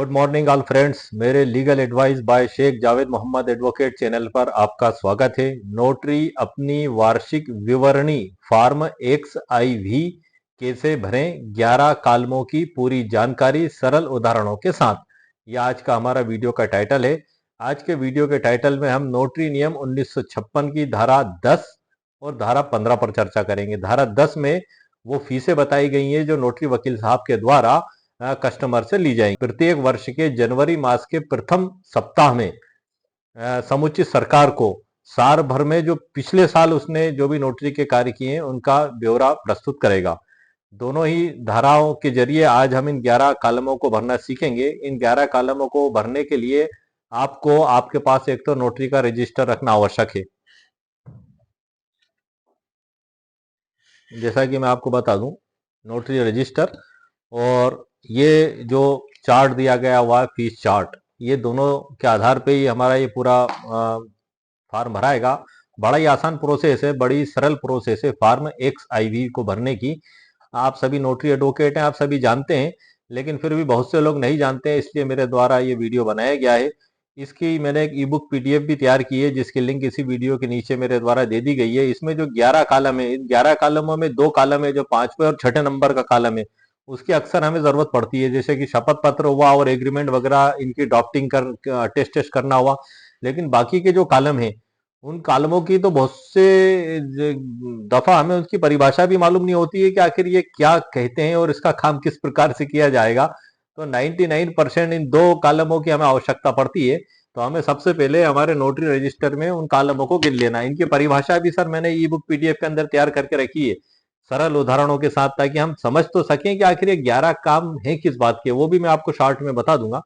Good morning all friends. मेरे legal advice by Sheikh Javed Mohammad advocate channel पर आपका स्वागत है। नोटरी अपनी वार्षिक विवरणी फॉर्म एक्स आई वी कैसे भरें, 11 कालमों की पूरी जानकारी सरल उदाहरणों के साथ, यह आज का हमारा वीडियो का टाइटल है। आज के वीडियो के टाइटल में हम नोटरी नियम 1956 की धारा 10 और धारा 15 पर चर्चा करेंगे। धारा 10 में वो फीसें बताई गई हैं जो नोटरी वकील साहब के द्वारा कस्टमर से ली जाएंगी। प्रत्येक वर्ष के जनवरी मास के प्रथम सप्ताह में समुचित सरकार को साल भर में जो पिछले साल उसने जो भी नोटरी के कार्य किए हैं उनका ब्यौरा प्रस्तुत करेगा। दोनों ही धाराओं के जरिए आज हम इन 11 कालमों को भरना सीखेंगे। इन 11 कालमों को भरने के लिए आपको आपके पास एक तो नोटरी का रजिस्टर रखना आवश्यक है। जैसा कि मैं आपको बता दूं, नोटरी रजिस्टर और ये जो चार्ट दिया गया हुआ है फीस चार्ट, ये दोनों के आधार पे ही हमारा ये पूरा फॉर्म भराएगा। बड़ा ही आसान प्रोसेस है, बड़ी सरल प्रोसेस है फॉर्म एक्स आई वी को भरने की। आप सभी नोटरी एडवोकेट हैं, आप सभी जानते हैं, लेकिन फिर भी बहुत से लोग नहीं जानते हैं, इसलिए मेरे द्वारा ये वीडियो बनाया गया है। इसकी मैंने एक ई बुक पीडीएफ भी तैयार की है जिसकी लिंक इसी वीडियो के नीचे मेरे द्वारा दे दी गई है। इसमें जो 11 कालम है, इन 11 कालमों में 2 कालम है जो 5वें और 6ठे नंबर का कालम है, उसकी अक्सर हमें जरूरत पड़ती है, जैसे कि शपथ पत्र हुआ और एग्रीमेंट वगैरह, इनकी ड्राफ्टिंग कर टेस्ट करना हुआ। लेकिन बाकी के जो कालम है, उन कालमों की तो बहुत से दफा हमें उसकी परिभाषा भी मालूम नहीं होती है कि आखिर ये क्या कहते हैं और इसका काम किस प्रकार से किया जाएगा। तो 99% इन 2 कालमों की हमें आवश्यकता पड़ती है। तो हमें सबसे पहले हमारे नोटरी रजिस्टर में उन कालमों को गिन लेना है। इनकी परिभाषा भी सर मैंने ई बुक पीडीएफ के अंदर तैयार करके रखी है, सरल उदाहरणों के साथ, ताकि हम समझ तो सकें कि आखिर ये 11 काम है किस बात के, वो भी मैं आपको शॉर्ट में बता दूंगा।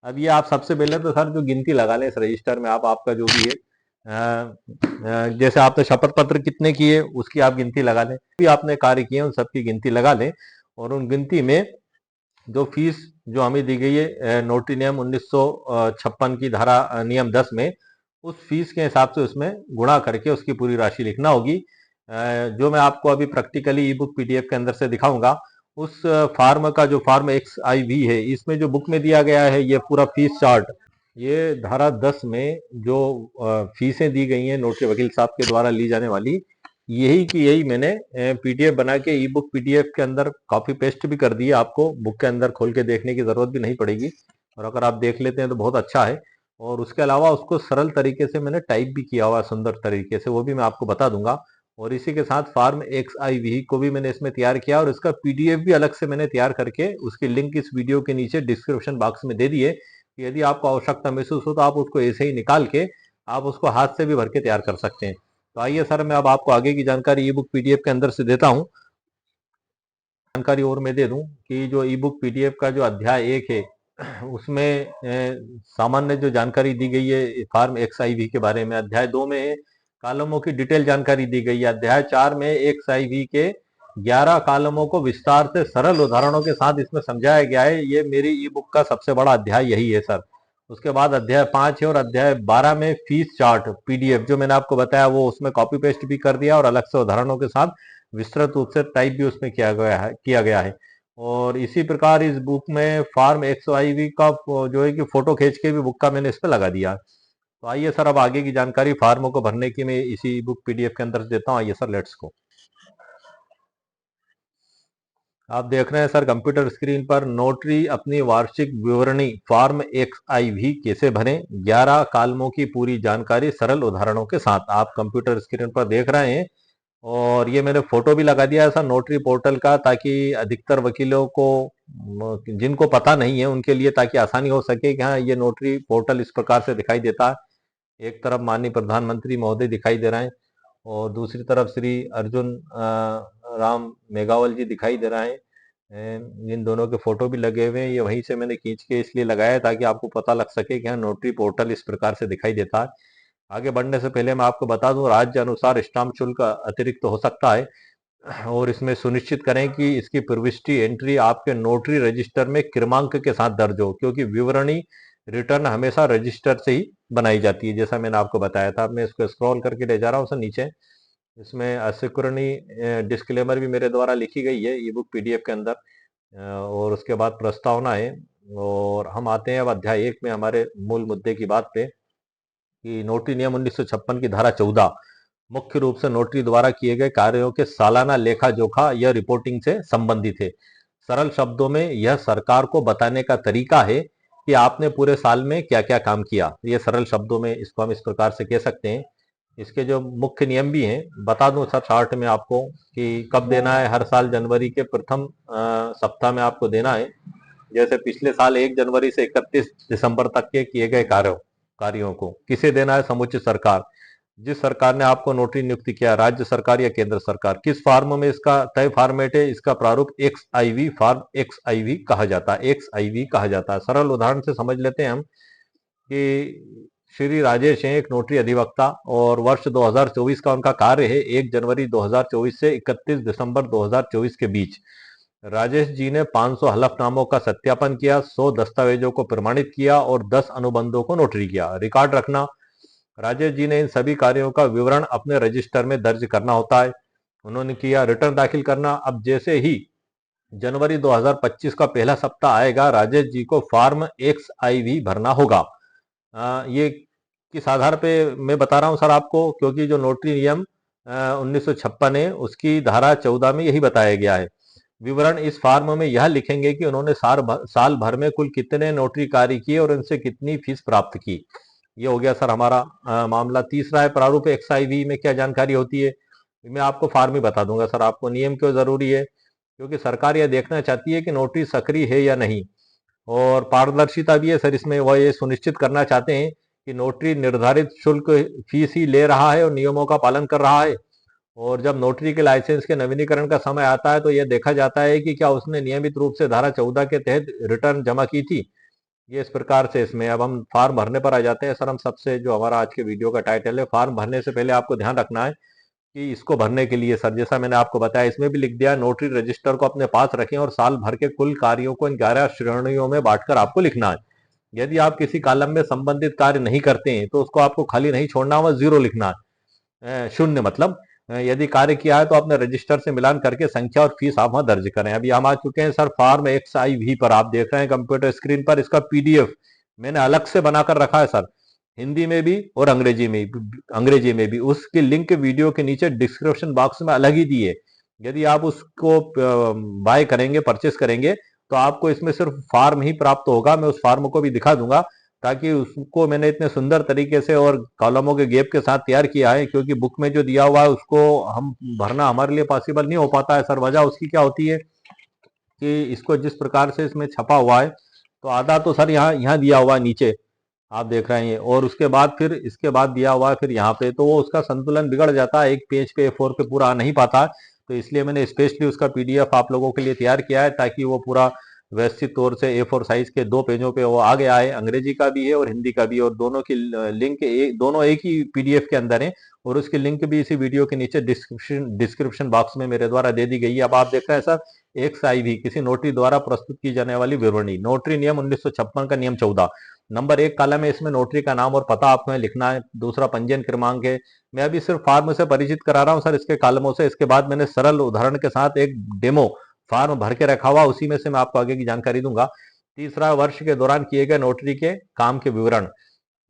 अब ये आप सबसे पहले तो सर जो गिनती लगा लें इस रजिस्टर में, आप आपका जो भी है, जैसे आपने शपथ पत्र कितने किए उसकी आप गिनती लगा लें, भी आपने कार्य किए उन सबकी गिनती लगा लें। और उन गिनती में जो फीस जो हमें दी गई है नोटरी नियम 1956 की धारा नियम 10 में, उस फीस के हिसाब से उसमें गुणा करके उसकी पूरी राशि लिखना होगी। जो मैं आपको अभी प्रैक्टिकली ई बुक पीडीएफ के अंदर से दिखाऊंगा, उस फार्म का जो फार्म एक्स आई वी है, इसमें जो बुक में दिया गया है ये पूरा फीस चार्ट, ये धारा 10 में जो फीसें दी गई हैं नोटरी वकील साहब के द्वारा ली जाने वाली, यही की यही मैंने पीडीएफ बना के ई बुक पीडीएफ के अंदर कॉपी पेस्ट भी कर दिया। आपको बुक के अंदर खोल के देखने की जरूरत भी नहीं पड़ेगी, और अगर आप देख लेते हैं तो बहुत अच्छा है। और उसके अलावा उसको सरल तरीके से मैंने टाइप भी किया हुआ सुंदर तरीके से, वो भी मैं आपको बता दूंगा। और इसी के साथ फार्म एक्स आई वी को भी मैंने इसमें तैयार किया, और इसका पीडीएफ भी अलग से मैंने तैयार करके उसकी लिंक इस वीडियो के नीचे डिस्क्रिप्शन बॉक्स में दे दिए। यदि आपको आवश्यकता महसूस हो तो आप उसको ऐसे ही निकाल के आप उसको हाथ से भी भर के तैयार कर सकते हैं। तो आइए सर, मैं अब आपको आगे की जानकारी ई बुक पीडीएफ के अंदर से देता हूं। जानकारी और मैं दे दूं कि जो ई बुक पीडीएफ का जो अध्याय 1 है, उसमें सामान्य जो जानकारी दी गई है फार्म एक्स आई वी के बारे में। अध्याय 2 में कालमों की डिटेल जानकारी दी गई है। अध्याय 4 में एक्स आई वी के 11 कालमों को विस्तार से सरल उदाहरणों के साथ इसमें समझाया गया है। ये मेरी ई बुक का सबसे बड़ा अध्याय यही है सर। उसके बाद अध्याय 5 है, और अध्याय 12 में फीस चार्ट पीडीएफ जो मैंने आपको बताया वो उसमें कॉपी पेस्ट भी कर दिया, और अलग से उदाहरणों के साथ विस्तृत रूप से टाइप भी उसमें किया गया है। और इसी प्रकार इस बुक में फार्म एक्स आई वी का जो है कि फोटो खींच के भी बुक का मैंने इस पे लगा दिया। तो आइए सर, अब आगे की जानकारी फार्मों को भरने की मैं इसी बुक पीडीएफ के अंदर देता हूँ। आइए सर, लेट्स गो। आप देख रहे हैं सर कंप्यूटर स्क्रीन पर, नोटरी अपनी वार्षिक विवरणी फॉर्म एक्स आई वी कैसे भरें, 11 कालमों की पूरी जानकारी सरल उदाहरणों के साथ, आप कंप्यूटर स्क्रीन पर देख रहे हैं। और ये मैंने फोटो भी लगा दिया है सर नोटरी पोर्टल का, ताकि अधिकतर वकीलों को जिनको पता नहीं है उनके लिए ताकि आसानी हो सके कि हाँ, ये नोटरी पोर्टल इस प्रकार से दिखाई देता है। एक तरफ माननीय प्रधानमंत्री महोदय दिखाई दे रहे हैं, और दूसरी तरफ श्री अर्जुन राम मेघावल जी दिखाई दे रहे हैं। इन दोनों के फोटो भी लगे हुए हैं। ये वहीं से मैंने खींच के इसलिए लगाया है ताकि आपको पता लग सके कि हाँ, नोटरी पोर्टल इस प्रकार से दिखाई देता है। आगे बढ़ने से पहले मैं आपको बता दूं, राज्य अनुसार स्टाम्प शुल्क अतिरिक्त हो सकता है, और इसमें सुनिश्चित करें कि इसकी प्रविष्टि एंट्री आपके नोटरी रजिस्टर में क्रमांक के साथ दर्ज हो, क्योंकि विवरणी रिटर्न हमेशा रजिस्टर से ही बनाई जाती है, जैसा मैंने आपको बताया था। अब मैं इसको स्क्रॉल करके ले जा रहा हूँ सर नीचे। इसमें असिकुरणी डिस्क्लेमर भी मेरे द्वारा लिखी गई है ई बुक पीडीएफ के अंदर, और उसके बाद प्रस्तावना है। और हम आते हैं अब अध्याय 1 में हमारे मूल मुद्दे की बात पे कि नोटरी नियम 1956 की धारा 14 मुख्य रूप से नोटरी द्वारा किए गए कार्यों के सालाना लेखा जोखा या रिपोर्टिंग से संबंधित है। सरल शब्दों में यह सरकार को बताने का तरीका है कि आपने पूरे साल में क्या क्या काम किया। ये सरल शब्दों में इसको हम इस प्रकार से कह सकते हैं। इसके जो मुख्य नियम भी हैं बता दूं सर शॉर्ट में आपको कि कब देना है। हर साल जनवरी के प्रथम सप्ताह में आपको देना है। जैसे पिछले साल 1 जनवरी से 31 दिसंबर तक के किए गए कार्यों को किसे देना है? समुचित सरकार। जिस सरकार ने आपको नोटरी नियुक्त किया, राज्य सरकार या केंद्र सरकार। किस फॉर्म में इसका तय फॉर्मेट है? इसका प्रारूप X IV form X IV कहा जाता है। एक्स आईवी कहा जाता है। सरल उदाहरण से समझ लेते हैं हम कि श्री राजेश हैं एक नोटरी अधिवक्ता और वर्ष 2024 का उनका कार्य है 1 जनवरी 2024 से 31 दिसंबर 2024 के बीच। राजेश जी ने 500 हलफनामों का सत्यापन किया, 100 दस्तावेजों को प्रमाणित किया और 10 अनुबंधों को नोटरी किया। रिकॉर्ड रखना। राजेश जी ने इन सभी कार्यों का विवरण अपने रजिस्टर में दर्ज करना होता है। उन्होंने किया। रिटर्न दाखिल करना। अब जैसे ही जनवरी 2025 का पहला सप्ताह आएगा, राजेश जी को फॉर्म एक्स आई वी भरना होगा। ये किस आधार पे मैं बता रहा हूं सर आपको? क्योंकि जो नोटरी नियम 1956 है उसकी धारा 14 में यही बताया गया है। विवरण इस फॉर्म में यह लिखेंगे कि उन्होंने साल भर में कुल कितने नोटरी कार्य किए और उनसे कितनी फीस प्राप्त की। ये हो गया सर हमारा मामला। तीसरा है प्रारूप एक्सआईवी में क्या जानकारी होती है? मैं आपको फॉर्म ही बता दूंगा सर आपको। नियम क्यों जरूरी है? क्योंकि सरकार यह देखना चाहती है कि नोटरी सक्रिय है या नहीं, और पारदर्शिता भी है सर इसमें। वह ये सुनिश्चित करना चाहते हैं कि नोटरी निर्धारित शुल्क फीस ही ले रहा है और नियमों का पालन कर रहा है। और जब नोटरी के लाइसेंस के नवीनीकरण का समय आता है तो यह देखा जाता है कि क्या उसने नियमित रूप से धारा 14 के तहत रिटर्न जमा की थी। ये इस प्रकार से इसमें अब हम फॉर्म भरने पर आ जाते हैं सर। हम सबसे जो हमारा आज के वीडियो का टाइटल है, फॉर्म भरने से पहले आपको ध्यान रखना है कि इसको भरने के लिए सर जैसा मैंने आपको बताया इसमें भी लिख दिया, नोटरी रजिस्टर को अपने पास रखें और साल भर के कुल कार्यों को इन 11 श्रेणियों में बांटकर आपको लिखना है। यदि आप किसी कॉलम में संबंधित कार्य नहीं करते हैं तो उसको आपको खाली नहीं छोड़ना, वह जीरो लिखना है। शून्य मतलब यदि कार्य किया है तो अपने रजिस्टर से मिलान करके संख्या और फीस आप वहां दर्ज करें। अभी हम आ चुके हैं sir form X I V पर। आप देख रहे हैं कंप्यूटर स्क्रीन पर इसका पीडीएफ मैंने अलग से बनाकर रखा है सर, हिंदी में भी और अंग्रेजी में भी। उसकी लिंक वीडियो के नीचे डिस्क्रिप्शन बॉक्स में अलग ही दी है। यदि आप उसको बाय करेंगे, परचेस करेंगे, तो आपको इसमें सिर्फ फॉर्म ही प्राप्त होगा। मैं उस फॉर्म को भी दिखा दूंगा ताकि उसको मैंने इतने सुंदर तरीके से और कॉलमों के गैप के साथ तैयार किया है, क्योंकि बुक में जो दिया हुआ है उसको हम भरना हमारे लिए पॉसिबल नहीं हो पाता है सर। वजह उसकी क्या होती है कि इसको जिस प्रकार से इसमें छपा हुआ है तो आधा तो सर यहाँ यहाँ दिया हुआ है नीचे, आप देख रहे हैं, और उसके बाद फिर इसके बाद दिया हुआ है फिर यहाँ पे, तो वो उसका संतुलन बिगड़ जाता है। एक पेज पे A4 पे पूरा आ नहीं पाता। तो इसलिए मैंने स्पेशली उसका पीडीएफ आप लोगों के लिए तैयार किया है ताकि वो पूरा व्यवस्थित तौर से A4 साइज के 2 पेजों पे वो आ गया है। अंग्रेजी का भी है और हिंदी का भी है, और दोनों की लिंक दोनों एक ही पीडीएफ के अंदर है, और उसकी लिंक भी इसी वीडियो के नीचे डिस्क्रिप्शन बॉक्स में मेरे द्वारा दे दी गई है। अब आप देख रहे हैं सर एक्स आई भी किसी नोटरी द्वारा प्रस्तुत की जाने वाली विवरणी। नोटरी नियम 1956 का नियम 14 नंबर 1 कॉलम है, इसमें नोटरी का नाम और पता आपको लिखना है। दूसरा पंजीयन क्रमांक है। मैं अभी सिर्फ फॉर्म से परिचित करा रहा हूं सर इसके कॉलमों से। इसके बाद मैंने सरल उदाहरण के साथ एक डेमो फॉर्म भर के रखा हुआ, उसी में से मैं आपको आगे की जानकारी दूंगा। तीसरा वर्ष के दौरान किए गए नोटरी के काम के विवरण।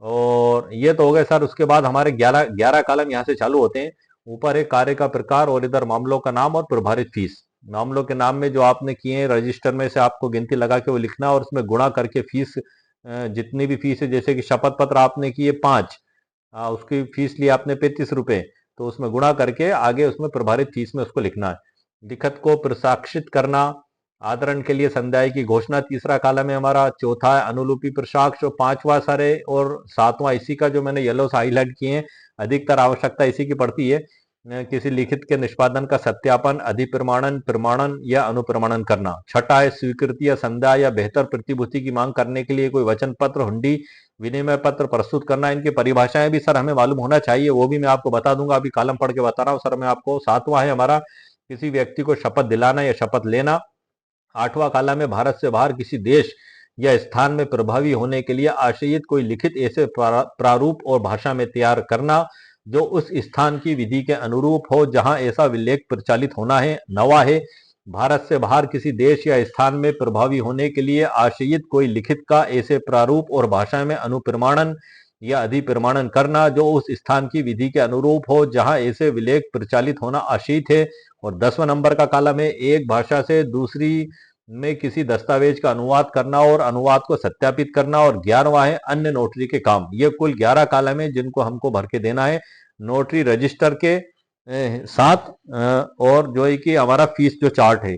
और ये तो हो गए सर। उसके बाद हमारे 11 कॉलम यहाँ से चालू होते हैं। ऊपर एक कार्य का प्रकार और इधर मामलों का नाम और प्रभारित फीस। मामलों के नाम में जो आपने किए हैं रजिस्टर में से आपको गिनती लगा के वो लिखना, और उसमें गुणा करके फीस जितनी भी फीस है, जैसे कि शपथ पत्र आपने किए 5, उसकी फीस ली आपने 35 रुपए, तो उसमें गुणा करके आगे उसमें प्रभारित फीस में उसको लिखना है। लिखत को प्रसाक्षित करना, आदरण के लिए संध्याय की घोषणा तीसरा कॉलम है हमारा। चौथा है अनुलिपि प्रसाक्ष, और पांचवा सर है, और सातवां इसी का जो मैंने येलो से हाईलाइट किए हैं, अधिकतर आवश्यकता इसी की पड़ती है। किसी लिखित के निष्पादन का सत्यापन, अधिप्रमाणन, प्रमाणन या अनुप्रमाणन करना। छठा है स्वीकृति या संध्या या बेहतर प्रतिभूति की मांग करने के लिए कोई वचन पत्र, हुंडी, विनिमय पत्र प्रस्तुत करना। इनकी परिभाषाएं भी सर हमें मालूम होना चाहिए, वो भी मैं आपको बता दूंगा। अभी कॉलम पढ़ के बता रहा हूँ सर मैं आपको। सातवां है हमारा किसी व्यक्ति को शपथ दिलाना या शपथ लेना। आठवां कॉलम में भारत से बाहर किसी देश या स्थान में प्रभावी होने के लिए आशयित कोई लिखित ऐसे प्रारूप और भाषा में तैयार करना जो उस स्थान की विधि के अनुरूप हो जहां ऐसा विलेख प्रचालित होना है। नवा है भारत से बाहर किसी देश या स्थान में प्रभावी होने के लिए आशयित कोई लिखित का ऐसे प्रारूप और भाषा में अनुप्रमाणन या अधिप्रमाणन करना जो उस स्थान की विधि के अनुरूप हो जहां ऐसे विलेख प्रचालित होना आशयित है। और 10वां नंबर का कॉलम है एक भाषा से दूसरी में किसी दस्तावेज का अनुवाद करना और अनुवाद को सत्यापित करना। और 11वां है अन्य नोटरी के काम। ये कुल 11 कॉलम है जिनको हमको भर के देना है नोटरी रजिस्टर के साथ। और जो है कि हमारा फीस जो चार्ट है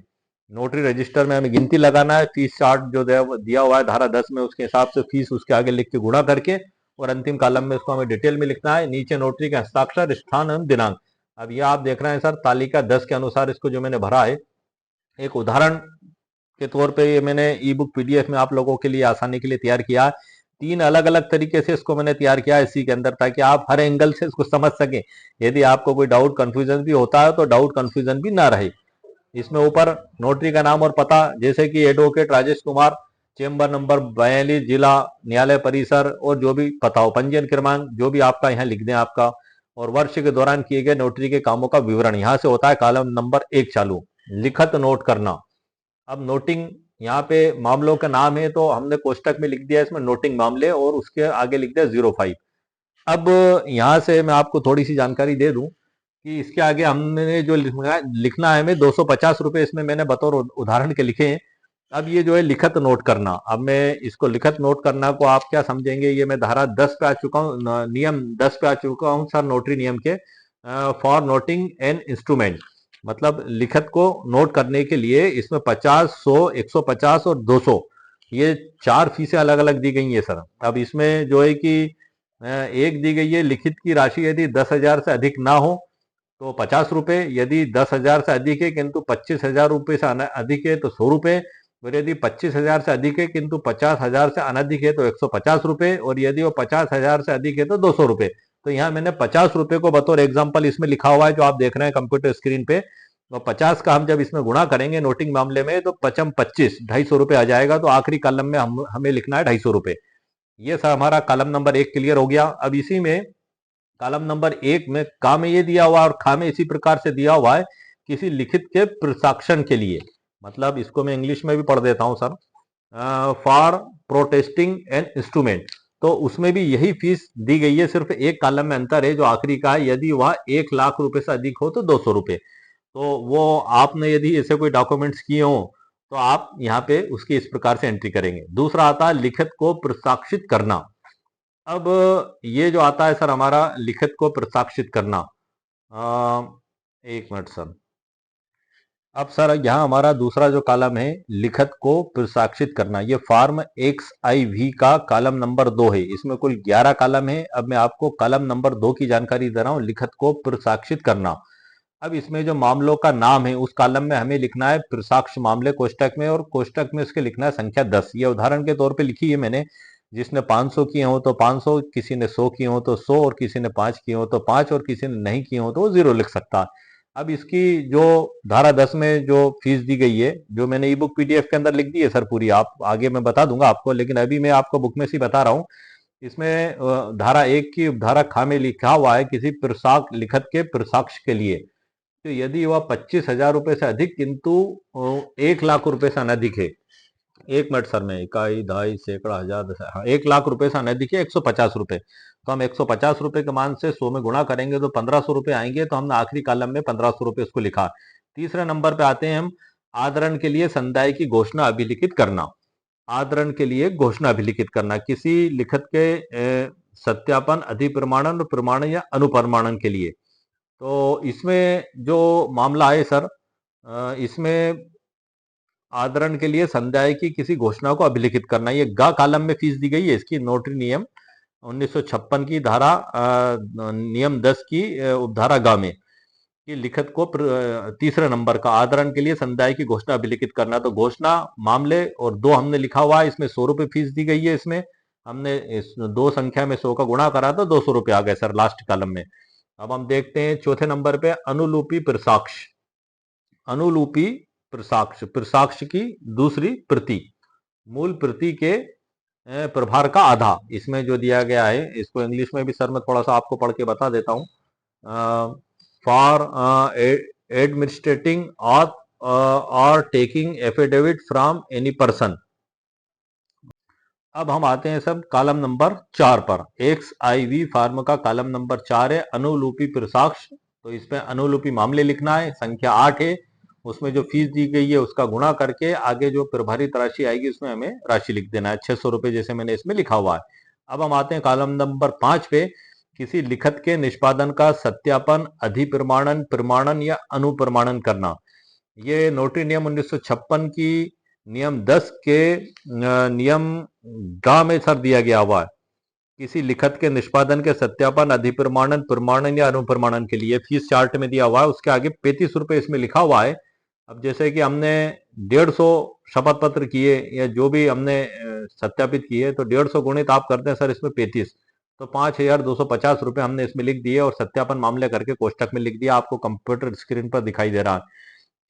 नोटरी रजिस्टर में हमें गिनती लगाना है, फीस चार्ट जो दिया हुआ है धारा 10 में उसके हिसाब से फीस उसके आगे लिख के गुणा करके और अंतिम कॉलम में इसको हमें डिटेल में लिखना है। नीचे नोटरी का हस्ताक्षर, स्थान एवं दिनांक। अब ये आप देख रहे हैं सर तालिका 10 के अनुसार इसको जो मैंने भरा है एक उदाहरण के तौर पे ये मैंने ई बुक पीडीएफ में आप लोगों के लिए आसानी के लिए तैयार किया है। 3 अलग अलग तरीके से इसको मैंने तैयार किया है इसी के अंदर ताकि आप हर एंगल से इसको समझ सकें। यदि आपको कोई डाउट कंफ्यूजन भी होता है तो डाउट कंफ्यूजन भी ना रहे। इसमें ऊपर नोटरी का नाम और पता जैसे कि advocate Rajesh Kumar, chamber number 42, जिला न्यायालय परिसर, और जो भी पता हो, पंजीयन क्रमांक जो भी आपका यहाँ लिख दें आपका, और वर्ष के दौरान किए गए नोटरी के कामों का विवरण। यहाँ से होता है कॉलम नंबर 1 चालू, लिखत नोट करना। अब नोटिंग यहाँ पे मामलों का नाम है तो हमने कोष्टक में लिख दिया इसमें नोटिंग मामले और उसके आगे लिख दिया 05। अब यहाँ से मैं आपको थोड़ी सी जानकारी दे दूं कि इसके आगे हमने जो लिखना है हमें 250 रुपए इसमें मैंने बतौर उदाहरण के लिखे हैं। अब ये जो है लिखत नोट करना, अब मैं इसको लिखत नोट करना को आप क्या समझेंगे, ये मैं धारा 10 पे आ चुका हूँ, नियम 10 पे आ चुका हूँ सर नोटरी नियम के, फॉर नोटिंग एन इंस्ट्रूमेंट। मतलब लिखत को नोट करने के लिए इसमें 50, 100, 150 और 200 ये 4 फीसें अलग अलग दी गई है सर। अब इसमें जो है कि एक दी गई है लिखित की राशि यदि 10,000 से अधिक ना हो तो 50 रुपए, यदि 10,000 से अधिक है किंतु 25,000 रुपए से अधिक है तो 100 रुपए, और यदि 25,000 से अधिक है किंतु 50,000 से अनधिक है तो 150 रुपए, और यदि वो 50,000 से अधिक है तो 200 रुपए। तो यहाँ मैंने 50 रुपए को बतौर एग्जाम्पल इसमें लिखा हुआ है जो आप देख रहे हैं कंप्यूटर स्क्रीन पे। तो 50 का हम जब इसमें गुणा करेंगे नोटिंग मामले में तो 25 250 रुपए आ जाएगा। तो आखिरी कॉलम में हमें लिखना है 250 रुपए। ये सर हमारा कॉलम नंबर 1 क्लियर हो गया। अब इसी में कॉलम नंबर 1 में का में ये दिया हुआ और खा में इसी प्रकार से दिया हुआ है किसी लिखित के प्रसाक्षण के लिए। मतलब इसको मैं इंग्लिश में भी पढ़ देता हूं sir, for protesting an instrument. तो उसमें भी यही फीस दी गई है, सिर्फ एक कॉलम में अंतर है जो आखिरी का है, यदि वह 1 लाख रुपए से अधिक हो तो 200 रुपए। तो वो आपने यदि ऐसे कोई डॉक्यूमेंट्स किए हो तो आप यहाँ पे उसकी इस प्रकार से एंट्री करेंगे। दूसरा आता है लिखित को प्रसाक्षित करना। अब ये जो आता है सर हमारा लिखित को प्रसाक्षित करना, एक मिनट सर। अब सर यहाँ हमारा दूसरा जो कॉलम है लिखत को प्रसाक्षित करना, ये फॉर्म XIV का कॉलम नंबर 2 है। इसमें कुल 11 कॉलम है। अब मैं आपको कॉलम नंबर 2 की जानकारी दे रहा हूँ, लिखत को प्रसाक्षित करना। अब इसमें जो मामलों का नाम है उस कॉलम में हमें लिखना है प्रसाक्ष मामले कोष्टक में, और कोष्टक में उसके लिखना है संख्या 10। ये उदाहरण के तौर पे लिखी है मैंने, जिसने 500 किए हो तो 500, किसी ने 100 किए हो तो 100, और किसी ने 5 किए हो तो 5, और किसी ने नहीं किए हो तो 0 लिख सकता है। अब इसकी जो धारा 10 में जो फीस दी गई है जो मैंने ई बुक पीडीएफ के अंदर लिख दी है सर पूरी, आप आगे मैं बता दूंगा आपको, लेकिन अभी मैं आपको बुक में से बता रहा हूँ। इसमें धारा 1 की उपधारा खा में लिखा हुआ है किसी प्रसाक लिखत के प्रसाक्ष के लिए, तो यदि वह 25,000 रुपए से अधिक किंतु 1 लाख रुपए से अनधिक है, 1 मिनट सर में इकाई दहाई सैकड़ा हजार 1 लाख रुपए से अनधिक है 150 रुपए, तो हम 150 रुपए के मान से 100 में गुणा करेंगे तो 1500 रुपए आएंगे। तो हमने आखिरी कॉलम में 1500 रुपए उसको लिखा। तीसरे नंबर पे आते हैं हम, आदरण के लिए संदाय की घोषणा अभिलिखित करना। आदरण के लिए घोषणा अभिलिखित करना किसी लिखत के सत्यापन, अधिप्रमाणन, प्रमाणन या अनुप्रमाणन के लिए। तो इसमें जो मामला है सर, इसमें आदरण के लिए संध्याय की किसी घोषणा को अभिलिखित करना, ये गा कॉलम में फीस दी गई है इसकी नोटरी नियम 1956 की धारा नियम 10 की उपधारा गा में कि लिखत को तीसरे नंबर का आदरण के लिए संध्याय की घोषणा अभिलिखित करना। तो घोषणा मामले और 2 हमने लिखा हुआ है, इसमें 100 रुपए फीस दी गई है। इसमें हमने इस 2 संख्या में 100 का गुणा करा तो 200 रुपए आ गए सर लास्ट कॉलम में। अब हम देखते हैं चौथे नंबर पे अनुलूपी प्रसाक्ष। अनुलूपी प्रसाक्ष, प्रसाक्ष की दूसरी प्रति, मूल प्रति के प्रभार का आधा। इसमें जो दिया गया है इसको इंग्लिश में भी सर मैं थोड़ा सा आपको पढ़ के बता देता हूं। फॉर एडमिनिस्ट्रेटिंग और taking affidavit from any person. अब हम आते हैं सब कॉलम नंबर 4 पर। एक्स आई वी फार्म का कॉलम नंबर 4 है अनुलूपी प्रसाक्ष्य। तो इसमें अनुलूपी मामले लिखना है, संख्या 8 है। उसमें जो फीस दी गई है उसका गुणा करके आगे जो प्रभारित राशि आएगी उसमें हमें राशि लिख देना है, 600 रुपए जैसे मैंने इसमें लिखा हुआ है। अब हम आते हैं कॉलम नंबर 5 पे। किसी लिखत के निष्पादन का सत्यापन, अधिप्रमाणन, प्रमाणन या अनुप्रमाणन करना। ये नोटरी नियम 1956 की नियम 10 के नियम ग में सर दिया गया हुआ है। किसी लिखत के निष्पादन के सत्यापन, अधिप्रमाणन, प्रमाणन या अनुप्रमाणन के लिए फीस चार्ट में दिया हुआ है, उसके आगे 35 रुपए इसमें लिखा हुआ है। अब जैसे कि हमने 150 शपथ पत्र किए या जो भी हमने सत्यापित किए, तो 150 गुणित आप करते हैं सर इसमें 35, तो 5250 रुपए हमने इसमें लिख दिए और सत्यापन मामले करके कोष्टक में लिख दिया, आपको कंप्यूटर स्क्रीन पर दिखाई दे रहा है।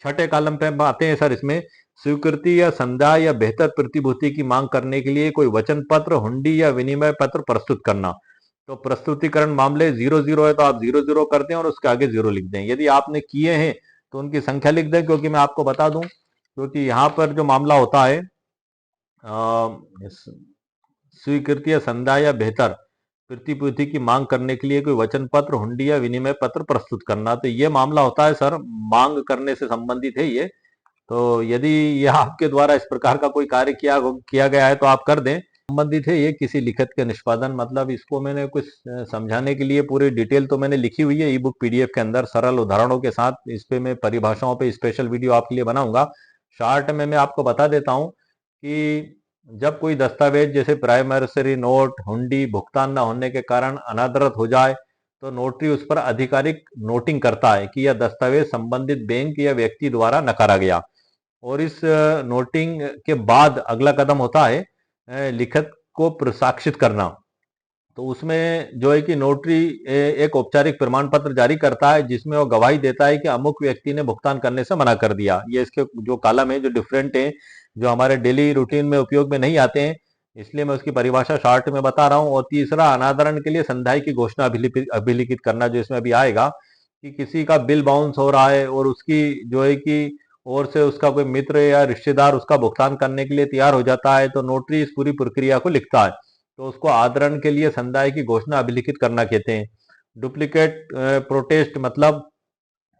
छठे कॉलम पे आते हैं सर। इसमें स्वीकृति या संदा या बेहतर प्रतिभूति की मांग करने के लिए कोई वचन पत्र, हुंडी या विनिमय पत्र प्रस्तुत करना। तो प्रस्तुतिकरण मामले 00 है तो आप 00 कर दें और उसके आगे 0 लिख दें। यदि आपने किए हैं तो उनकी संख्या लिख दें, क्योंकि मैं आपको बता दूं, क्योंकि यहाँ पर जो मामला होता है स्वीकृति या संदा या बेहतर प्रतिभूति की मांग करने के लिए कोई वचन पत्र, हुंडी या विनिमय पत्र प्रस्तुत करना, तो ये मामला होता है सर मांग करने से संबंधित है ये। तो यदि यह आपके द्वारा इस प्रकार का कोई कार्य किया गया है तो आप कर दें। संबंधित है ये किसी लिखत के निष्पादन, मतलब इसको मैंने कुछ समझाने के लिए पूरी डिटेल तो मैंने लिखी हुई है ई बुक पीडीएफ के अंदर सरल उदाहरणों के साथ। इस पे मैं परिभाषाओं पे स्पेशल वीडियो आपके लिए बनाऊंगा। शॉर्ट में मैं आपको बता देता हूं कि जब कोई दस्तावेज जैसे प्राइमरी नोट, हुंडी भुगतान न होने के कारण अनादरत हो जाए, तो नोटरी उस पर आधिकारिक नोटिंग करता है कि यह दस्तावेज संबंधित बैंक या व्यक्ति द्वारा नकारा गया। और इस नोटिंग के बाद अगला कदम होता है लिखत को प्रसाक्षित करना। तो उसमें जो है कि नोटरी एक औपचारिक प्रमाण पत्र जारी करता है जिसमें वो गवाही देता है कि अमुक व्यक्ति ने भुगतान करने से मना कर दिया। ये इसके जो कॉलम है जो डिफरेंट है, जो हमारे डेली रूटीन में उपयोग में नहीं आते हैं, इसलिए मैं उसकी परिभाषा शॉर्ट में बता रहा हूँ। और तीसरा, अनादरण के लिए संधाई की घोषणा अभिलिखित करना, जो इसमें अभी आएगा कि किसी का बिल बाउंस हो रहा है और उसकी जो है कि और से उसका कोई मित्र या रिश्तेदार उसका भुगतान करने के लिए तैयार हो जाता है, तो नोटरी इस पूरी प्रक्रिया को लिखता है। तो उसको आदरण के लिए संदाय की घोषणा अभिलिखित करना कहते हैं। डुप्लीकेट प्रोटेस्ट मतलब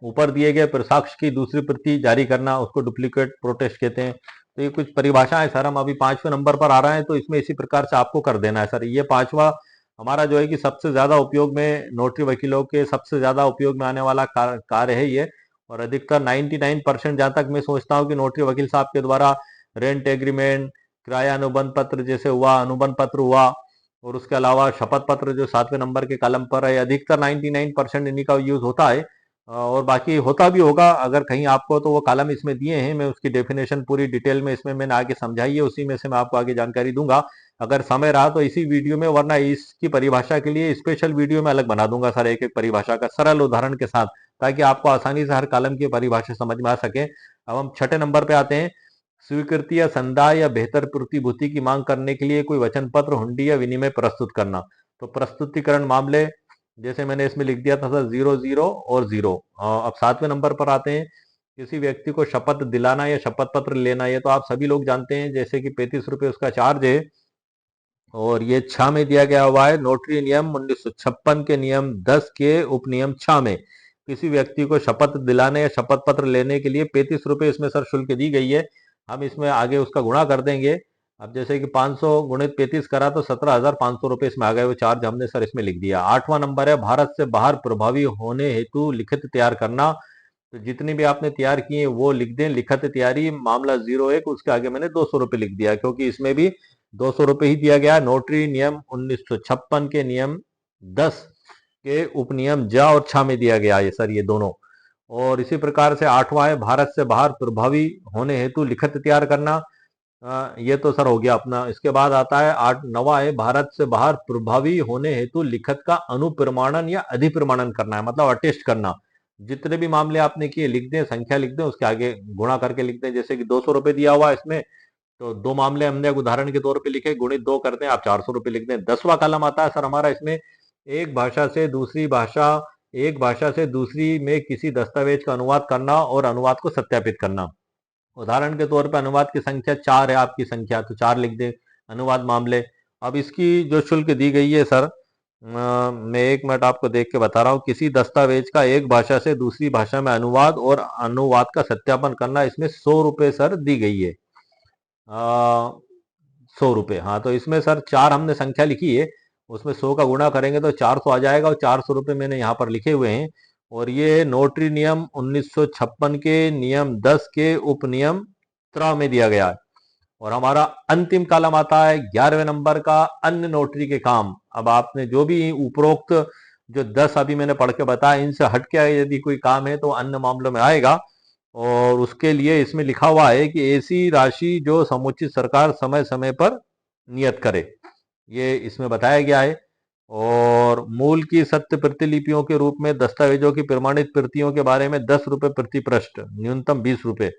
ऊपर दिए गए प्रसाक्ष्य की दूसरी प्रति जारी करना, उसको डुप्लीकेट प्रोटेस्ट कहते हैं। तो ये कुछ परिभाषाएं सर, हम अभी 5वें नंबर पर आ रहे हैं, तो इसमें इसी प्रकार से आपको कर देना है सर। ये 5वां हमारा जो है कि सबसे ज्यादा उपयोग में, नोटरी वकीलों के सबसे ज्यादा उपयोग में आने वाला कार्य है ये। और अधिकतर 99% जहां तक मैं सोचता हूँ कि नोटरी वकील साहब के द्वारा रेंट एग्रीमेंट, किराया अनुबंध पत्र जैसे हुआ, अनुबंध पत्र हुआ, और उसके अलावा शपथ पत्र जो 7वें नंबर के कलम पर है, अधिकतर 99% इन्हीं का यूज होता है। और बाकी होता भी होगा अगर कहीं आपको, तो वो कॉलम इसमें दिए हैं, मैं उसकी डेफिनेशन पूरी डिटेल में इसमें मैंने आगे समझाई है, उसी में से मैं आपको आगे जानकारी दूंगा अगर समय रहा तो इसी वीडियो में, वरना इसकी परिभाषा के लिए स्पेशल वीडियो में अलग बना दूंगा सर, एक एक परिभाषा का सरल उदाहरण के साथ, ताकि आपको आसानी से हर कॉलम की परिभाषा समझ में आ सके। अब हम छठे नंबर पे आते हैं। स्वीकृति या संदाय या बेहतर प्रतिभूति की मांग करने के लिए कोई वचन पत्र, हुंडी या विनिमय प्रस्तुत करना। तो प्रस्तुतिकरण मामले जैसे मैंने इसमें लिख दिया था सर 00 और 0। अब 7वें नंबर पर आते हैं। किसी व्यक्ति को शपथ दिलाना या शपथ पत्र लेना, ये तो आप सभी लोग जानते हैं, जैसे कि 35 रुपए उसका चार्ज है। और ये 6 में दिया गया हुआ है, नोटरी नियम 1956 के नियम 10 के उपनियम 6 में किसी व्यक्ति को शपथ दिलाने या शपथ पत्र लेने के लिए 35 रुपए इसमें सर शुल्क दी गई है। हम इसमें आगे उसका गुणा कर देंगे। अब जैसे कि 500 गुणित 35 करा तो 17,500 रुपए इसमें आ गए, वो चार्ज हमने सर इसमें लिख दिया। 8वां नंबर है भारत से बाहर प्रभावी होने हेतु लिखित तैयार करना। तो जितनी भी आपने तैयार किए हैं वो लिख दें। लिखित तैयारी मामला 01, उसके आगे मैंने 200 रुपए लिख दिया, क्योंकि इसमें भी 200 रुपए ही दिया गया। नोटरी नियम 1956 के नियम 10 के उपनियम ज और छ में दिया गया है सर, ये दोनों। और इसी प्रकार से 8वां है भारत से बाहर प्रभावी होने हेतु लिखित तैयार करना। ये तो सर हो गया अपना। इसके बाद आता है 9वां है भारत से बाहर प्रभावी होने हेतु लिखित का अनुप्रमाणन या अधिप्रमाणन करना है, मतलब अटेस्ट करना। जितने भी मामले आपने किए लिख दें, संख्या लिख दें, उसके आगे गुणा करके लिख दें। जैसे कि 200 रुपए दिया हुआ है इसमें, तो 2 मामले हमने उदाहरण के तौर पे लिखे, गुणित 2 करते हैं, आप 400 रुपए लिख दें। 10वां कॉलम आता है सर हमारा इसमें, एक भाषा से दूसरी भाषा एक भाषा से दूसरी में किसी दस्तावेज का अनुवाद करना और अनुवाद को सत्यापित करना। उदाहरण के तौर पर अनुवाद की संख्या 4 है, आपकी संख्या तो 4 लिख दे, अनुवाद मामले। अब इसकी जो शुल्क दी गई है सर, मैं 1 मिनट आपको देख के बता रहा हूँ। किसी दस्तावेज का एक भाषा से दूसरी भाषा में अनुवाद और अनुवाद का सत्यापन करना, इसमें 100 रुपये सर दी गई है। 100 रुपये, हाँ। तो इसमें सर 4 हमने संख्या लिखी है, उसमें 100 का गुणा करेंगे तो 400 आ जाएगा, और 400 रुपये मैंने यहाँ पर लिखे हुए हैं। और ये नोटरी नियम 1956 के नियम 10 के उपनियम 13 में दिया गया है। और हमारा अंतिम कॉलम आता है 11वें नंबर का, अन्य नोटरी के काम। अब आपने जो भी उपरोक्त जो 10 अभी मैंने पढ़ के बताया, इनसे हटके यदि कोई काम है तो अन्य मामलों में आएगा। और उसके लिए इसमें लिखा हुआ है कि ऐसी राशि जो समुचित सरकार समय समय पर नियत करे, ये इसमें बताया गया है। और मूल की सत्य प्रतिलिपियों के रूप में दस्तावेजों की प्रमाणित प्रतियों के बारे में 10 रुपये प्रति पृष्ठ, न्यूनतम 20 रुपये,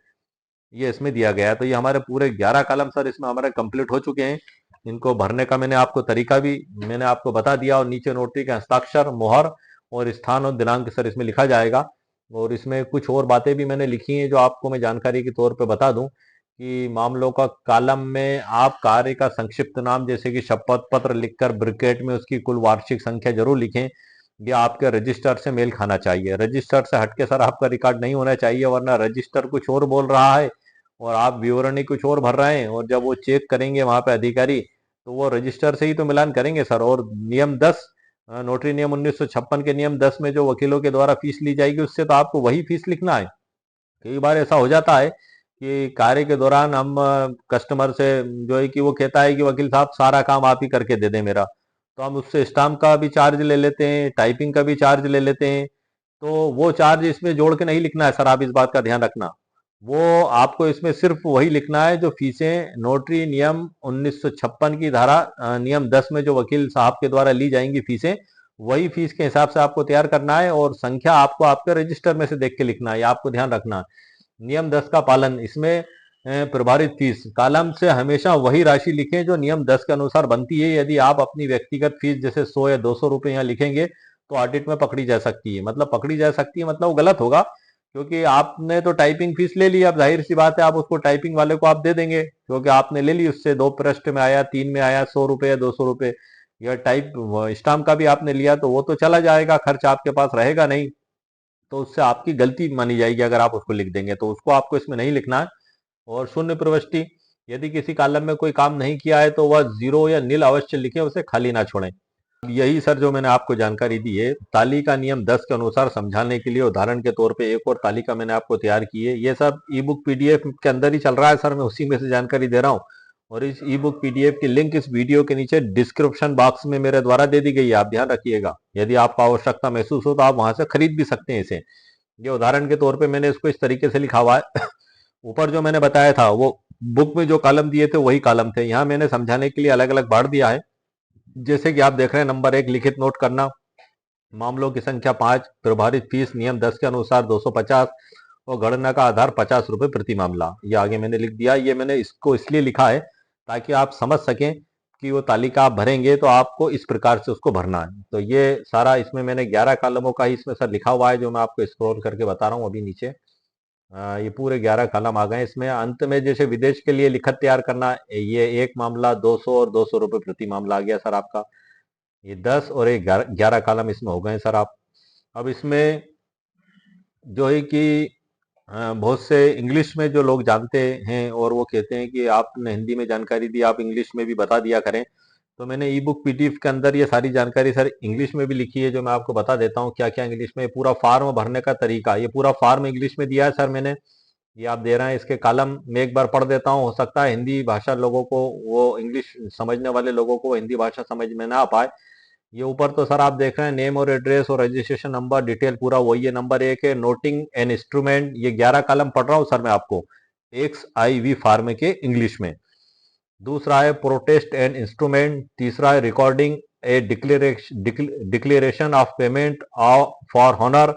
ये इसमें दिया गया है। तो ये हमारे पूरे 11 कॉलम सर इसमें हमारे कंप्लीट हो चुके हैं। इनको भरने का मैंने आपको तरीका भी मैंने आपको बता दिया, और नीचे नोटरी के हस्ताक्षर, मोहर और स्थान और दिनांक सर इसमें लिखा जाएगा। और इसमें कुछ और बातें भी मैंने लिखी हैं जो आपको मैं जानकारी के तौर पे बता दूं, कि मामलों का कॉलम में आप कार्य का संक्षिप्त नाम, जैसे कि शपथ पत्र लिखकर ब्रैकेट में उसकी कुल वार्षिक संख्या जरूर लिखें। ये आपके रजिस्टर से मेल खाना चाहिए, रजिस्टर से हटके सर आपका रिकॉर्ड नहीं होना चाहिए, वरना रजिस्टर कुछ और बोल रहा है और आप विवरणी कुछ और भर रहे हैं, और जब वो चेक करेंगे वहां पे अधिकारी, तो वो रजिस्टर से ही तो मिलान करेंगे सर। और नियम 10, नोटरी नियम 1956 के नियम 10 में जो वकीलों के द्वारा फीस ली जाएगी, उससे तो आपको वही फीस लिखना है। कई बार ऐसा हो जाता है कि कार्य के दौरान हम कस्टमर से जो है कि वो कहता है कि वकील साहब सारा काम आप ही करके दे दें मेरा, तो हम उससे स्टाम्प का भी चार्ज ले लेते हैं, टाइपिंग का भी चार्ज ले लेते हैं। तो वो चार्ज इसमें जोड़ के नहीं लिखना है सर, आप इस बात का ध्यान रखना। वो आपको इसमें सिर्फ वही लिखना है जो फीसें नोटरी नियम 1956 की धारा नियम 10 में जो वकील साहब के द्वारा ली जाएंगी फीसें, वही फीस के हिसाब से आपको तैयार करना है, और संख्या आपको आपके रजिस्टर में से देख के लिखना है, आपको ध्यान रखना है। नियम 10 का पालन, इसमें प्रभारित फीस कॉलम से हमेशा वही राशि लिखें जो नियम 10 के अनुसार बनती है। यदि आप अपनी व्यक्तिगत फीस जैसे 100 या 200 रुपए यहाँ लिखेंगे तो ऑडिट में पकड़ी जा सकती है। मतलब पकड़ी जा सकती है मतलब वो गलत होगा, क्योंकि आपने तो टाइपिंग फीस ले ली, अब जाहिर सी बात है आप उसको टाइपिंग वाले को आप दे देंगे, क्योंकि आपने ले ली उससे, 2 पृष्ठ में आया, 3 में आया, 100 रुपए या 200 रुपए। या टाइप स्टाम्प का भी आपने लिया तो वो तो चला जाएगा, खर्च आपके पास रहेगा नहीं, तो उससे आपकी गलती मानी जाएगी अगर आप उसको लिख देंगे, तो उसको आपको इसमें नहीं लिखना है। और शून्य प्रविष्टि, यदि किसी कॉलम में कोई काम नहीं किया है तो वह 0 या नील अवश्य लिखें, उसे खाली ना छोड़ें। यही सर जो मैंने आपको जानकारी दी है तालिका नियम 10 के अनुसार समझाने के लिए, उदाहरण के तौर पे एक और तालिका मैंने आपको तैयार की है। ये सब ई बुक पीडीएफ के अंदर ही चल रहा है सर, मैं उसी में से जानकारी दे रहा हूँ। और इस ई बुक पीडीएफ की लिंक इस वीडियो के नीचे डिस्क्रिप्शन बॉक्स में मेरे द्वारा दे दी गई है, आप ध्यान रखिएगा। यदि आपको आवश्यकता महसूस हो तो आप वहां से खरीद भी सकते हैं इसे। ये उदाहरण के तौर पे मैंने इसको इस तरीके से लिखा हुआ है। ऊपर जो मैंने बताया था वो बुक में जो कॉलम दिए थे वही कॉलम थे, यहाँ मैंने समझाने के लिए अलग अलग बांट दिया है। जैसे कि आप देख रहे हैं, नंबर 1 लिखित नोट करना, मामलों की संख्या 5, प्रभारित फीस नियम 10 के अनुसार 250 और गणना का आधार 50 रुपए प्रति मामला। ये आगे मैंने लिख दिया। ये मैंने इसको इसलिए लिखा है ताकि आप समझ सकें कि वो तालिका आप भरेंगे तो आपको इस प्रकार से उसको भरना है। तो ये सारा इसमें मैंने 11 कॉलमों का ही इसमें सर लिखा हुआ है, जो मैं आपको स्क्रॉल करके बता रहा हूँ अभी नीचे। ये पूरे 11 कॉलम आ गए इसमें। अंत में जैसे विदेश के लिए लिखत तैयार करना, ये एक मामला 200 और 200 रुपए प्रति मामला आ गया सर आपका। ये 10 और 11 कॉलम इसमें हो गए सर आप। अब इसमें जो है कि बहुत से इंग्लिश में जो लोग जानते हैं और वो कहते हैं कि आपने हिंदी में जानकारी दी, आप इंग्लिश में भी बता दिया करें। तो मैंने ई बुक पीडीएफ के अंदर ये सारी जानकारी सर इंग्लिश में भी लिखी है, जो मैं आपको बता देता हूँ क्या क्या इंग्लिश में। पूरा फॉर्म भरने का तरीका, ये पूरा फॉर्म इंग्लिश में दिया है सर मैंने। ये आप दे रहे हैं, इसके कॉलम में एक बार पढ़ देता हूँ, हो सकता है हिंदी भाषा लोगों को, वो इंग्लिश समझने वाले लोगों को हिंदी भाषा समझ में ना आ पाए। ये ऊपर तो सर आप देख रहे हैं नेम और एड्रेस और रजिस्ट्रेशन नंबर डिटेल पूरा वही है। नंबर 1 है नोटिंग एंड इंस्ट्रूमेंट, ये 11 कॉलम पढ़ रहा हूँ सर मैं आपको, XIV फॉर्म के इंग्लिश में। दूसरा है प्रोटेस्ट एंड इंस्ट्रूमेंट। तीसरा है recording a declaration of payment for honour.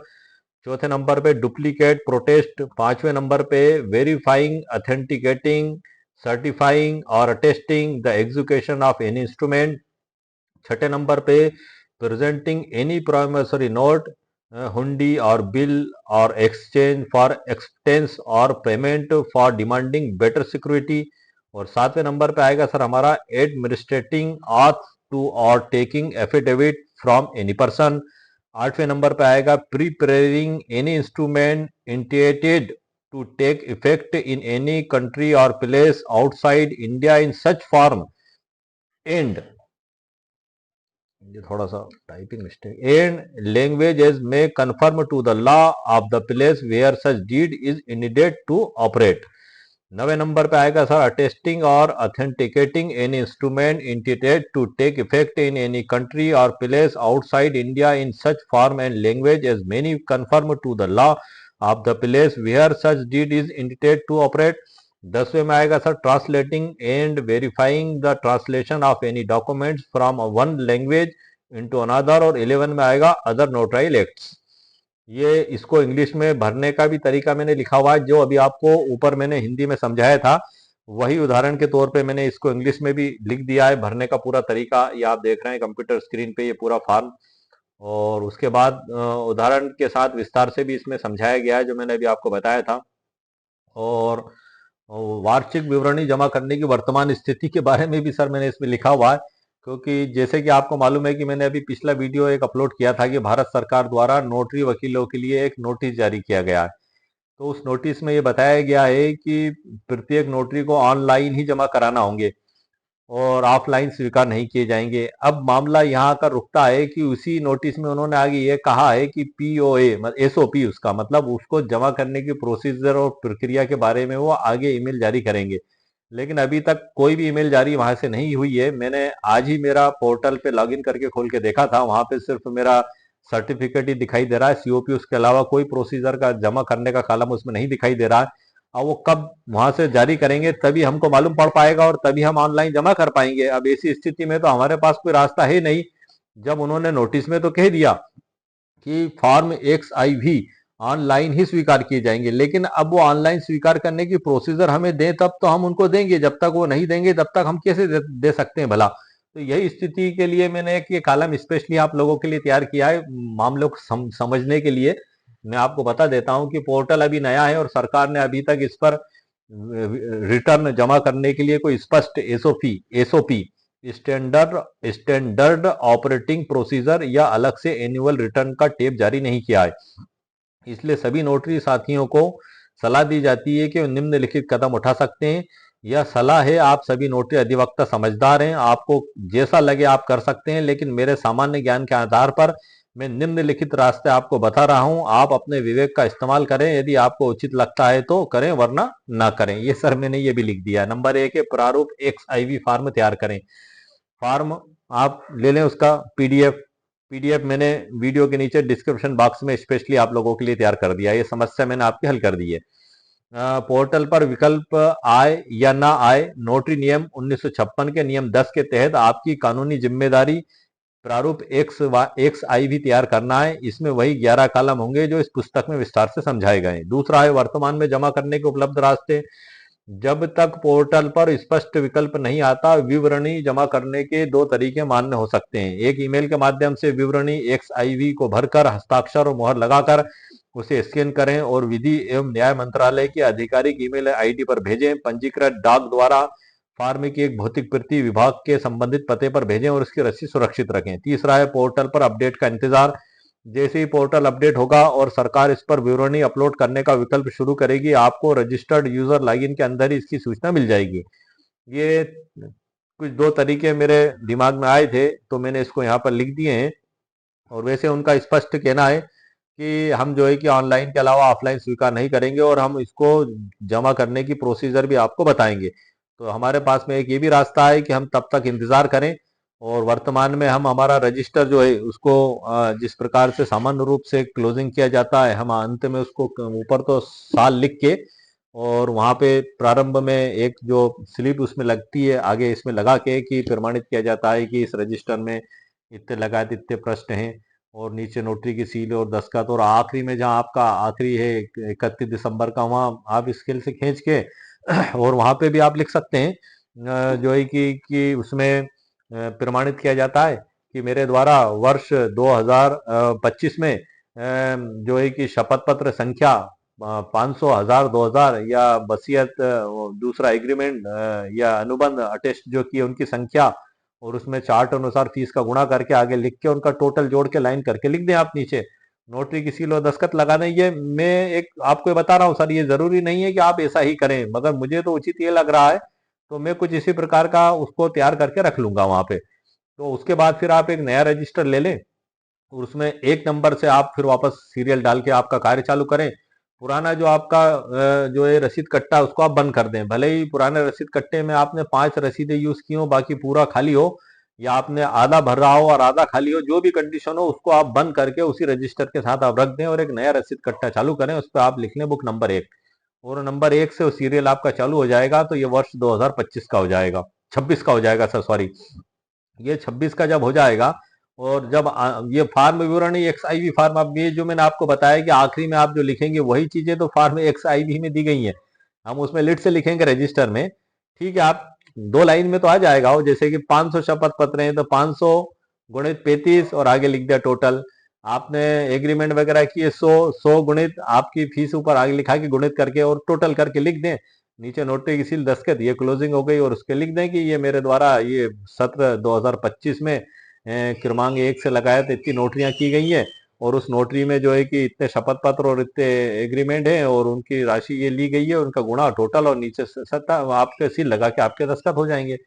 चौथे नंबर पे डुप्लीकेट प्रोटेस्ट। पांचवें नंबर पे वेरीफाइंग, अथेंटिकेटिंग, सर्टिफाइंग और attesting the execution of any instrument. छठे नंबर पे presenting any promissory note. Hundi और बिल और एक्सचेंज फॉर एक्सपेंस और payment for demanding better security. और 7वें नंबर पे आएगा सर हमारा एडमिनिस्ट्रेटिंग ऑथ टू और taking affidavit from any person. 8वें नंबर पे आएगा preparing any instrument intended to take effect in any country और place outside India in such form and, ये थोड़ा सा टाइपिंग मिस्टेक, एंड लैंग्वेजेस में conform to the law of the place where such deed is intended to operate. 9वें number पे आएगा sir attesting और authenticating any instrument intended to take effect in any country और place outside India in such form and language as many conform to the law of the place where such deed is intended to operate. 10वें में आएगा sir translating and verifying the translation of any documents from one language into another. और 11 में आएगा other नोटराइल acts. ये इसको English में भरने का भी तरीका मैंने लिखा हुआ है, जो अभी आपको ऊपर मैंने हिंदी में समझाया था वही उदाहरण के तौर पे मैंने इसको इंग्लिश में भी लिख दिया है। भरने का पूरा तरीका ये आप देख रहे हैं कंप्यूटर स्क्रीन पे, ये पूरा फॉर्म। और उसके बाद उदाहरण के साथ विस्तार से भी इसमें समझाया गया है जो मैंने अभी आपको बताया था। और वार्षिक विवरणी जमा करने की वर्तमान स्थिति के बारे में भी सर मैंने इसमें लिखा हुआ है, क्योंकि जैसे कि आपको मालूम है कि मैंने अभी पिछला वीडियो एक अपलोड किया था कि भारत सरकार द्वारा नोटरी वकीलों के लिए एक नोटिस जारी किया गया है। तो उस नोटिस में ये बताया गया है कि प्रत्येक नोटरी को ऑनलाइन ही जमा कराना होंगे और ऑफलाइन स्वीकार नहीं किए जाएंगे। अब मामला यहाँ का रुकता है कि उसी नोटिस में उन्होंने आगे ये कहा है कि पीओए एसओपी उसका मतलब उसको जमा करने की प्रोसीजर और प्रक्रिया के बारे में वो आगे ईमेल जारी करेंगे। लेकिन अभी तक कोई भी ईमेल जारी वहां से नहीं हुई है। मैंने आज ही मेरा पोर्टल पे लॉगिन करके खोल के देखा था, वहां पे सिर्फ मेरा सर्टिफिकेट ही दिखाई दे रहा है, सीओपी, उसके अलावा कोई प्रोसीजर का जमा करने का कॉलम उसमें नहीं दिखाई दे रहा है। और वो कब वहां से जारी करेंगे तभी हमको मालूम पड़ पाएगा और तभी हम ऑनलाइन जमा कर पाएंगे। अब ऐसी स्थिति में तो हमारे पास कोई रास्ता है नहीं। जब उन्होंने नोटिस में तो कह दिया कि फॉर्म XIV ऑनलाइन ही स्वीकार किए जाएंगे, लेकिन अब वो ऑनलाइन स्वीकार करने की प्रोसीजर हमें दें तब तो हम उनको देंगे, जब तक वो नहीं देंगे तब तक हम कैसे दे सकते हैं भला। तो यही स्थिति के लिए मैंने एक ये कॉलम स्पेशली आप लोगों के लिए तैयार किया है, मामलों को समझने के लिए। मैं आपको बता देता हूं कि पोर्टल अभी नया है और सरकार ने अभी तक इस पर रिटर्न जमा करने के लिए कोई स्पष्ट एसओपी स्टैंडर्ड ऑपरेटिंग प्रोसीजर या अलग से एनुअल रिटर्न का टेप जारी नहीं किया है। इसलिए सभी नोटरी साथियों को सलाह दी जाती है कि वे निम्नलिखित कदम उठा सकते हैं। यह सलाह है, आप सभी नोटरी अधिवक्ता समझदार हैं, आपको जैसा लगे आप कर सकते हैं, लेकिन मेरे सामान्य ज्ञान के आधार पर मैं निम्नलिखित रास्ते आपको बता रहा हूं। आप अपने विवेक का इस्तेमाल करें, यदि आपको उचित लगता है तो करें वरना ना करें। ये सर मैंने ये भी लिख दिया। नंबर 1 है प्रारूप XIV फॉर्म तैयार करें। फॉर्म आप ले लें उसका पीडीएफ मैंने वीडियो के नीचे डिस्क्रिप्शन बॉक्स में स्पेशली आप लोगों के लिए तैयार कर दिया। ये समस्या मैंने आपकी हल कर दी है। पोर्टल पर विकल्प आए या ना आए, नोटरी नियम 1956 के नियम 10 के तहत आपकी कानूनी जिम्मेदारी प्रारूप XIV तैयार करना है। इसमें वही 11 कॉलम होंगे जो इस पुस्तक में विस्तार से समझाए गए। दूसरा है वर्तमान में जमा करने के उपलब्ध रास्ते। जब तक पोर्टल पर स्पष्ट विकल्प नहीं आता, विवरणी जमा करने के दो तरीके मान्य हो सकते हैं। एक, ईमेल के माध्यम से विवरणी XIV को भरकर हस्ताक्षर और मुहर लगाकर उसे स्कैन करें और विधि एवं न्याय मंत्रालय की आधिकारिक ईमेल आईडी पर भेजें। पंजीकृत डाक द्वारा फॉर्म की एक भौतिक प्रति विभाग के संबंधित पते पर भेजें और उसकी रसीद सुरक्षित रखें। तीसरा है पोर्टल पर अपडेट का इंतजार। जैसे ही पोर्टल अपडेट होगा और सरकार इस पर विवरणी अपलोड करने का विकल्प शुरू करेगी, आपको रजिस्टर्ड यूजर लॉगिन के अंदर ही इसकी सूचना मिल जाएगी। ये कुछ दो तरीके मेरे दिमाग में आए थे तो मैंने इसको यहाँ पर लिख दिए हैं। और वैसे उनका स्पष्ट कहना है कि हम जो है कि ऑनलाइन के अलावा ऑफलाइन स्वीकार नहीं करेंगे और हम इसको जमा करने की प्रोसीजर भी आपको बताएंगे। तो हमारे पास में एक ये भी रास्ता है कि हम तब तक इंतजार करें और वर्तमान में हम हमारा रजिस्टर जो है उसको जिस प्रकार से सामान्य रूप से क्लोजिंग किया जाता है, हम अंत में उसको ऊपर तो साल लिख के और वहां पे प्रारंभ में एक जो स्लिप उसमें लगती है आगे इसमें लगा के कि प्रमाणित किया जाता है कि इस रजिस्टर में इतने लगाए इतने प्रश्न हैं और नीचे नोटरी की सील और दस्तखत। और आखिरी में जहां आपका आखिरी है 31 दिसंबर का, वहां आप स्केल से खींच के और वहां पे भी आप लिख सकते हैं जो है कि उसमें प्रमाणित किया जाता है कि मेरे द्वारा वर्ष 2025 में जो है कि शपथ पत्र संख्या 500, 1000, 2000 या वसीयत दूसरा एग्रीमेंट या अनुबंध अटेस्ट जो किए उनकी संख्या, और उसमें चार्ट अनुसार फीस का गुणा करके आगे लिख के उनका टोटल जोड़ के लाइन करके लिख दें आप नीचे। नोटरी की सील और दस्तखत लगा दें। ये मैं एक आपको बता रहा हूँ सर, ये जरूरी नहीं है कि आप ऐसा ही करें, मगर मुझे तो उचित ये लग रहा है, तो मैं कुछ इसी प्रकार का उसको तैयार करके रख लूंगा वहां पे। तो उसके बाद फिर आप एक नया रजिस्टर ले लें और उसमें एक नंबर से आप फिर वापस सीरियल डाल के आपका कार्य चालू करें। पुराना जो आपका जो है रसीद कट्टा, उसको आप बंद कर दें। भले ही पुराने रसीद कट्टे में आपने 5 रसीदें यूज की हो, बाकी पूरा खाली हो, या आपने आधा भर रहा हो और आधा खाली हो, जो भी कंडीशन हो उसको आप बंद करके उसी रजिस्टर के साथ आप रख दें और एक नया रसीद कट्टा चालू करें। उस पर आप लिख लें बुक नंबर 1, और नंबर 1 से वो सीरियल आपका चालू हो जाएगा। तो ये वर्ष 2025 का हो जाएगा, 26 का हो जाएगा सर, सॉरी, ये 26 का जब हो जाएगा। और जब ये फार्म विवरणी XIV फार्म, अब ये जो मैंने आपको बताया कि आखिरी में आप जो लिखेंगे वही चीजें तो फार्म XIV में दी गई हैं, हम उसमें लिट से लिखेंगे रजिस्टर में। ठीक है, आप 2 लाइन में तो आ जाएगा वो, जैसे कि 500 शपथ पत्र हैं तो 500 गुणित 35 और आगे लिख दिया टोटल। आपने एग्रीमेंट वगैरह किए 100 गुणित आपकी फीस ऊपर आगे लिखा के गुणित करके और टोटल करके लिख दें। नीचे नोटरी की सील दस्तखत, ये क्लोजिंग हो गई, और उसके लिख दें कि ये मेरे द्वारा ये सत्र 2025 में क्रमांक 1 से लगाया तो इतनी नोटरियां की गई हैं, और उस नोटरी में जो है कि इतने शपथ पत्र और इतने एग्रीमेंट हैं और उनकी राशि ये ली गई है, उनका गुणा टोटल, और नीचे सत्ता आपके सील लगा के आपके दस्तखत हो जाएंगे।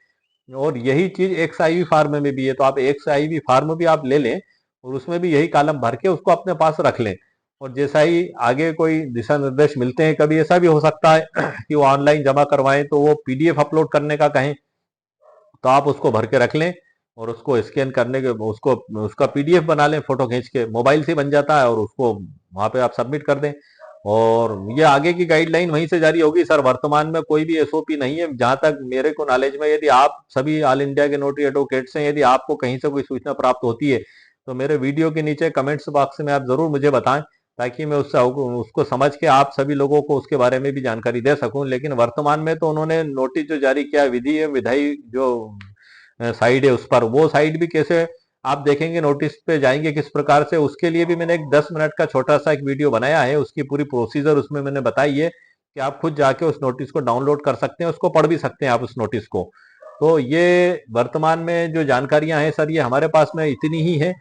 और यही चीज XIV फार्म में भी है, तो आप XIV फार्म भी आप ले लें और उसमें भी यही कॉलम भर के उसको अपने पास रख लें। और जैसा ही आगे कोई दिशा निर्देश मिलते हैं, कभी ऐसा भी हो सकता है कि वो ऑनलाइन जमा करवाएं तो वो PDF अपलोड करने का कहें, तो आप उसको भर के रख लें और उसको स्कैन करने के उसको उसका PDF बना लें, फोटो खींच के, मोबाइल से बन जाता है, और उसको वहां पे आप सबमिट कर दें। और ये आगे की गाइडलाइन वहीं से जारी होगी सर। वर्तमान में कोई भी SOP नहीं है जहां तक मेरे को नॉलेज में। यदि आप सभी ऑल इंडिया के नोटरी एडवोकेट्स हैं, यदि आपको कहीं से कोई सूचना प्राप्त होती है तो मेरे वीडियो के नीचे कमेंट्स बॉक्स में आप जरूर मुझे बताएं, ताकि मैं उसको समझ के आप सभी लोगों को उसके बारे में भी जानकारी दे सकूं। लेकिन वर्तमान में तो उन्होंने नोटिस जो जारी किया, विधि है विधायी जो साइड है उस पर, वो साइड भी कैसे आप देखेंगे, नोटिस पे जाएंगे किस प्रकार से, उसके लिए भी मैंने एक 10 मिनट का छोटा सा एक वीडियो बनाया है। उसकी पूरी प्रोसीजर उसमें मैंने बताई है कि आप खुद जाके उस नोटिस को डाउनलोड कर सकते हैं, उसको पढ़ भी सकते हैं आप उस नोटिस को। तो ये वर्तमान में जो जानकारियां हैं सर, ये हमारे पास में इतनी ही है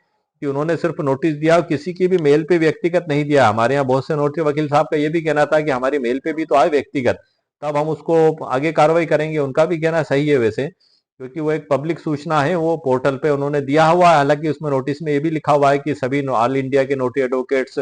कि उन्होंने सिर्फ नोटिस दिया, किसी की भी मेल पे व्यक्तिगत नहीं दिया। हमारे यहाँ बहुत से नोटरी वकील साहब का ये भी कहना था कि हमारी मेल पे भी तो आए व्यक्तिगत, तब हम उसको आगे कार्रवाई करेंगे। उनका भी कहना सही है वैसे, क्योंकि वो एक पब्लिक सूचना है, वो पोर्टल पे उन्होंने दिया हुआ है। हालांकि उसमें नोटिस में ये भी लिखा हुआ है कि सभी ऑल इंडिया के नोटरी एडवोकेट्स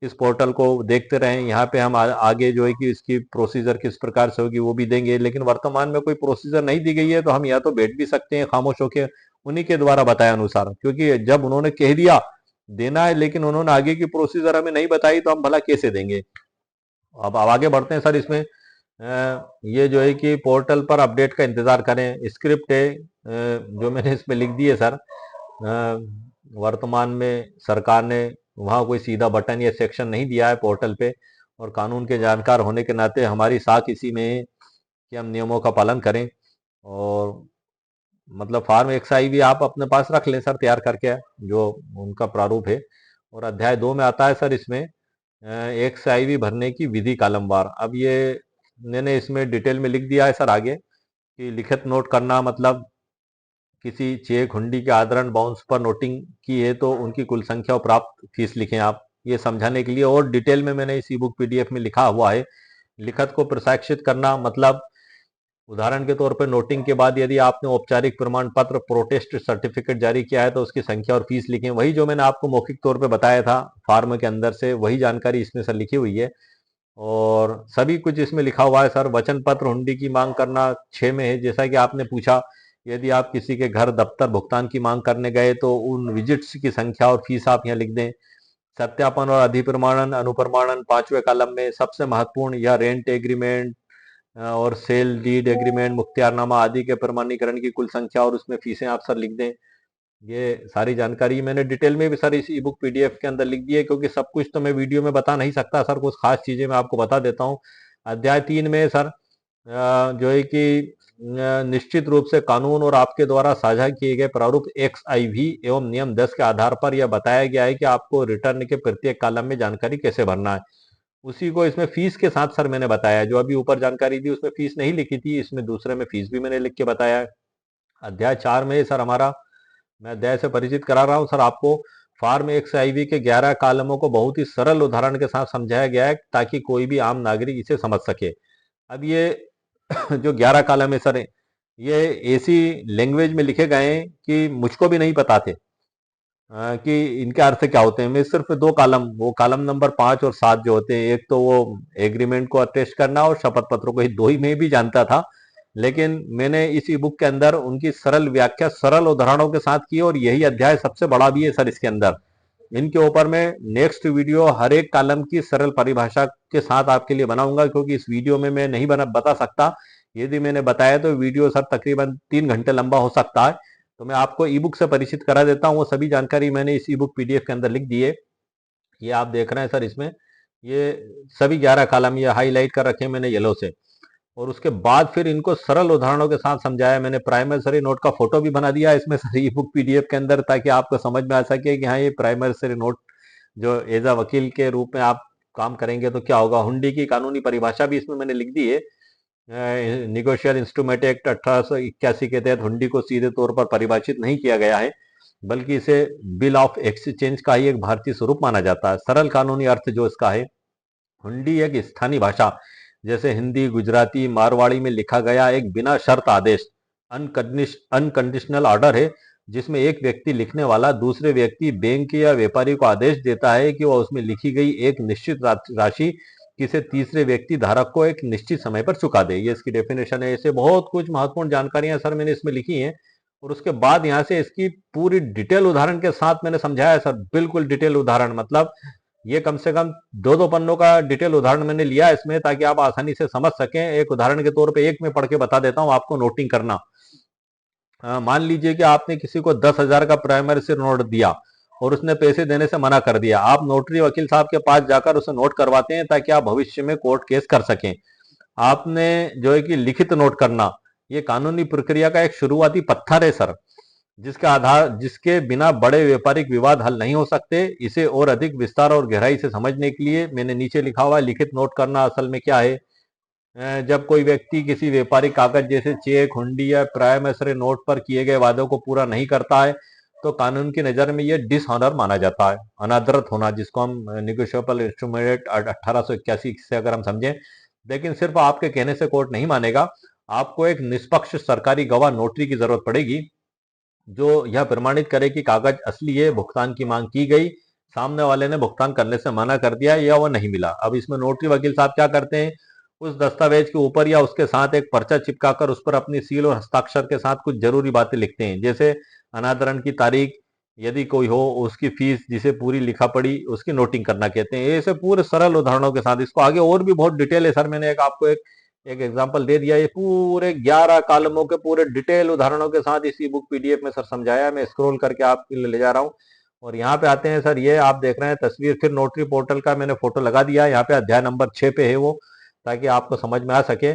इस पोर्टल को देखते रहें, यहाँ पे हम आगे जो है कि इसकी प्रोसीजर किस प्रकार से होगी वो भी देंगे। लेकिन वर्तमान में कोई प्रोसीजर नहीं दी गई है, तो हम या तो बैठ भी सकते हैं खामोश होकर उन्हीं के द्वारा बताया अनुसार, क्योंकि जब उन्होंने कह दिया देना है लेकिन उन्होंने आगे की प्रोसीजर हमें नहीं बताई, तो हम भला कैसे देंगे। अब आगे बढ़ते हैं सर। इसमें ये जो है कि पोर्टल पर अपडेट का इंतजार करें, स्क्रिप्ट है जो मैंने इसमें लिख दी है सर। वर्तमान में सरकार ने वहाँ कोई सीधा बटन या सेक्शन नहीं दिया है पोर्टल पे, और कानून के जानकार होने के नाते हमारी साख इसी में है कि हम नियमों का पालन करें। और मतलब फार्म XIV आप अपने पास रख लें सर तैयार करके, जो उनका प्रारूप है। और अध्याय 2 में आता है सर इसमें XIV भरने की विधि कालमवार। अब ये मैंने इसमें डिटेल में लिख दिया है सर आगे, कि लिखित नोट करना मतलब किसी चेक हुंडी के आदरण बाउंस पर नोटिंग की है तो उनकी कुल संख्या और प्राप्त फीस लिखें आप, ये समझाने के लिए। और डिटेल में मैंने इस ई बुक PDF में लिखा हुआ है। लिखत को प्रसाक्षित करना मतलब उदाहरण के तौर पर नोटिंग के बाद यदि आपने औपचारिक प्रमाण पत्र प्रोटेस्ट सर्टिफिकेट जारी किया है तो उसकी संख्या और फीस लिखें। वही जो मैंने आपको मौखिक तौर पे बताया था फार्म के अंदर से, वही जानकारी इसमें सर लिखी हुई है। और सभी कुछ इसमें लिखा हुआ है सर। वचन पत्र हुंडी की मांग करना 6 में है, जैसा कि आपने पूछा। यदि आप किसी के घर दफ्तर भुगतान की मांग करने गए तो उन विजिट्स की संख्या और फीस आप यहाँ लिख दें। सत्यापन और अधिप्रमाणन अनुप्रमाणन 5वें कॉलम में सबसे महत्वपूर्ण, या रेंट एग्रीमेंट और सेल डीड एग्रीमेंट मुख्तियारनामा आदि के प्रमाणीकरण की कुल संख्या और उसमें फीसें आप सर लिख दें। ये सारी जानकारी मैंने डिटेल में भी सर इस ई बुक PDF के अंदर लिख दी है, क्योंकि सब कुछ तो मैं वीडियो में बता नहीं सकता सर, कुछ खास चीजें मैं आपको बता देता हूँ। अध्याय 3 में सर जो है कि निश्चित रूप से कानून और आपके द्वारा साझा किए गए प्रारूप XIV एवं नियम 10 के आधार पर यह बताया गया है कि आपको रिटर्न के प्रत्येक कॉलम में जानकारी कैसे भरना है। उसी को इसमें फीस के साथ सर मैंने बताया, जो अभी ऊपर जानकारी दी उसमें फीस नहीं लिखी थी, इसमें दूसरे में फीस भी मैंने लिख के बताया है। अध्याय 4 में सर हमारा, मैं अध्याय से परिचित करा रहा हूं सर आपको। फार्म XIV के 11 कॉलमों को बहुत ही सरल उदाहरण के साथ समझाया गया है ताकि कोई भी आम नागरिक इसे समझ सके। अब ये जो 11 कॉलम है सर, ये ऐसी लैंग्वेज में लिखे गए हैं कि मुझको भी नहीं पता थे कि इनके अर्थ क्या होते हैं। मैं सिर्फ दो कॉलम, वो कॉलम नंबर 5 और 7 जो होते हैं, एक तो वो एग्रीमेंट को अटेस्ट करना और शपथ पत्रों को, ही दो ही मैं भी जानता था। लेकिन मैंने इस ई बुक के अंदर उनकी सरल व्याख्या सरल उदाहरणों के साथ की, और यही अध्याय सबसे बड़ा भी है सर इसके अंदर। इनके ऊपर मैं नेक्स्ट वीडियो हर एक कॉलम की सरल परिभाषा के साथ आपके लिए बनाऊंगा, क्योंकि इस वीडियो में मैं नहीं बता सकता। यदि मैंने बताया तो वीडियो सर तकरीबन 3 घंटे लंबा हो सकता है। तो मैं आपको ई बुक से परिचित करा देता हूँ। वो सभी जानकारी मैंने इस ई बुक PDF के अंदर लिख दी है। ये आप देख रहे हैं सर, इसमें ये सभी 11 कॉलम ये हाईलाइट कर रखे हैं मैंने येलो से। और उसके बाद फिर इनको सरल उदाहरणों के साथ समझाया। मैंने प्राइमरी नोट का फोटो भी बना दिया इसमें सर ई बुक PDF के अंदर, ताकि आपको समझ में आ सके कि हाँ ये प्राइमरी नोट जो एज अ वकील के रूप में आप काम करेंगे तो क्या होगा। हुंडी की कानूनी परिभाषा भी इसमें मैंने लिख दी है। निगोशियल इंस्ट्रूमेंट एक्ट 1881 के तहत हुंडी को सीधे तौर पर परिभाषित नहीं किया गया है, बल्कि इसे बिल ऑफ एक्सचेंज का ही एक भारतीय स्वरूप माना जाता है। सरल कानूनी अर्थ जो इसका है, हुंडी एक स्थानीय भाषा जैसे हिंदी, गुजराती, मारवाड़ी में लिखा गया एक बिना शर्त आदेश, अनकंडीशनल ऑर्डर है, जिसमें एक व्यक्ति लिखने वाला दूसरे व्यक्ति, बैंक या व्यापारी को आदेश देता है कि वह उसमें लिखी गई एक निश्चित राशि किसी तीसरे व्यक्ति धारक को एक निश्चित समय पर चुका दे। ये इसकी डेफिनेशन है। ऐसे बहुत कुछ महत्वपूर्ण जानकारियां सर मैंने इसमें लिखी हैं। और उसके बाद यहाँ से इसकी पूरी डिटेल उदाहरण के साथ मैंने समझाया सर, बिल्कुल डिटेल उदाहरण, मतलब ये कम से कम 2-2 पन्नों का डिटेल उदाहरण मैंने लिया इसमें, ताकि आप आसानी से समझ सकें। एक उदाहरण के तौर पे एक में पढ़ के बता देता हूं, आपको नोटिंग करना। मान लीजिए कि आपने किसी को 10,000 का प्राइमरी से नोट दिया और उसने पैसे देने से मना कर दिया। आप नोटरी वकील साहब के पास जाकर उसे नोट करवाते हैं ताकि आप भविष्य में कोर्ट केस कर सकें। आपने जो है कि लिखित नोट करना, ये कानूनी प्रक्रिया का एक शुरुआती पत्थर है सर, जिसके बिना बड़े व्यापारिक विवाद हल नहीं हो सकते। इसे और अधिक विस्तार और गहराई से समझने के लिए मैंने नीचे लिखा हुआ है लिखित नोट करना असल में क्या है। जब कोई व्यक्ति किसी व्यापारिक कागज जैसे चेक, हुंडी या प्रायमरी नोट पर किए गए वादों को पूरा नहीं करता है, तो कानून की नजर में यह डिसऑनर माना जाता है, अनादरत होना, जिसको हम निगोशिएबल इंस्ट्रूमेंट 1881 से अगर हम समझें। लेकिन सिर्फ आपके कहने से कोर्ट नहीं मानेगा। आपको एक निष्पक्ष सरकारी गवाह नोटरी की जरूरत पड़ेगी, जो यह प्रमाणित करे कि कागज असली है, भुगतान की मांग की गई, सामने वाले ने भुगतान करने से मना कर दिया या वह नहीं मिला। अब इसमें नोटरी वकील साहब क्या करते हैं, उस दस्तावेज के ऊपर या उसके साथ एक पर्चा चिपकाकर उस पर अपनी सील और हस्ताक्षर के साथ कुछ जरूरी बातें लिखते हैं, जैसे अनादरण की तारीख, यदि कोई हो, उसकी फीस, जिसे पूरी लिखा पड़ी उसकी नोटिंग करना कहते हैं। ऐसे पूरे सरल उदाहरणों के साथ, इसको आगे और भी बहुत डिटेल है सर, मैंने आपको एक एग्जाम्पल दे दिया। ये पूरे 11 कॉलमों के पूरे डिटेल उदाहरणों के साथ इसी बुक PDF में सर समझाया। मैं स्क्रॉल करके आपके लिए ले जा रहा हूँ। और यहाँ पे आते हैं सर, ये आप देख रहे हैं तस्वीर, फिर नोटरी पोर्टल का मैंने फोटो लगा दिया। यहाँ पे अध्याय नंबर 6 पे है वो, ताकि आपको समझ में आ सके।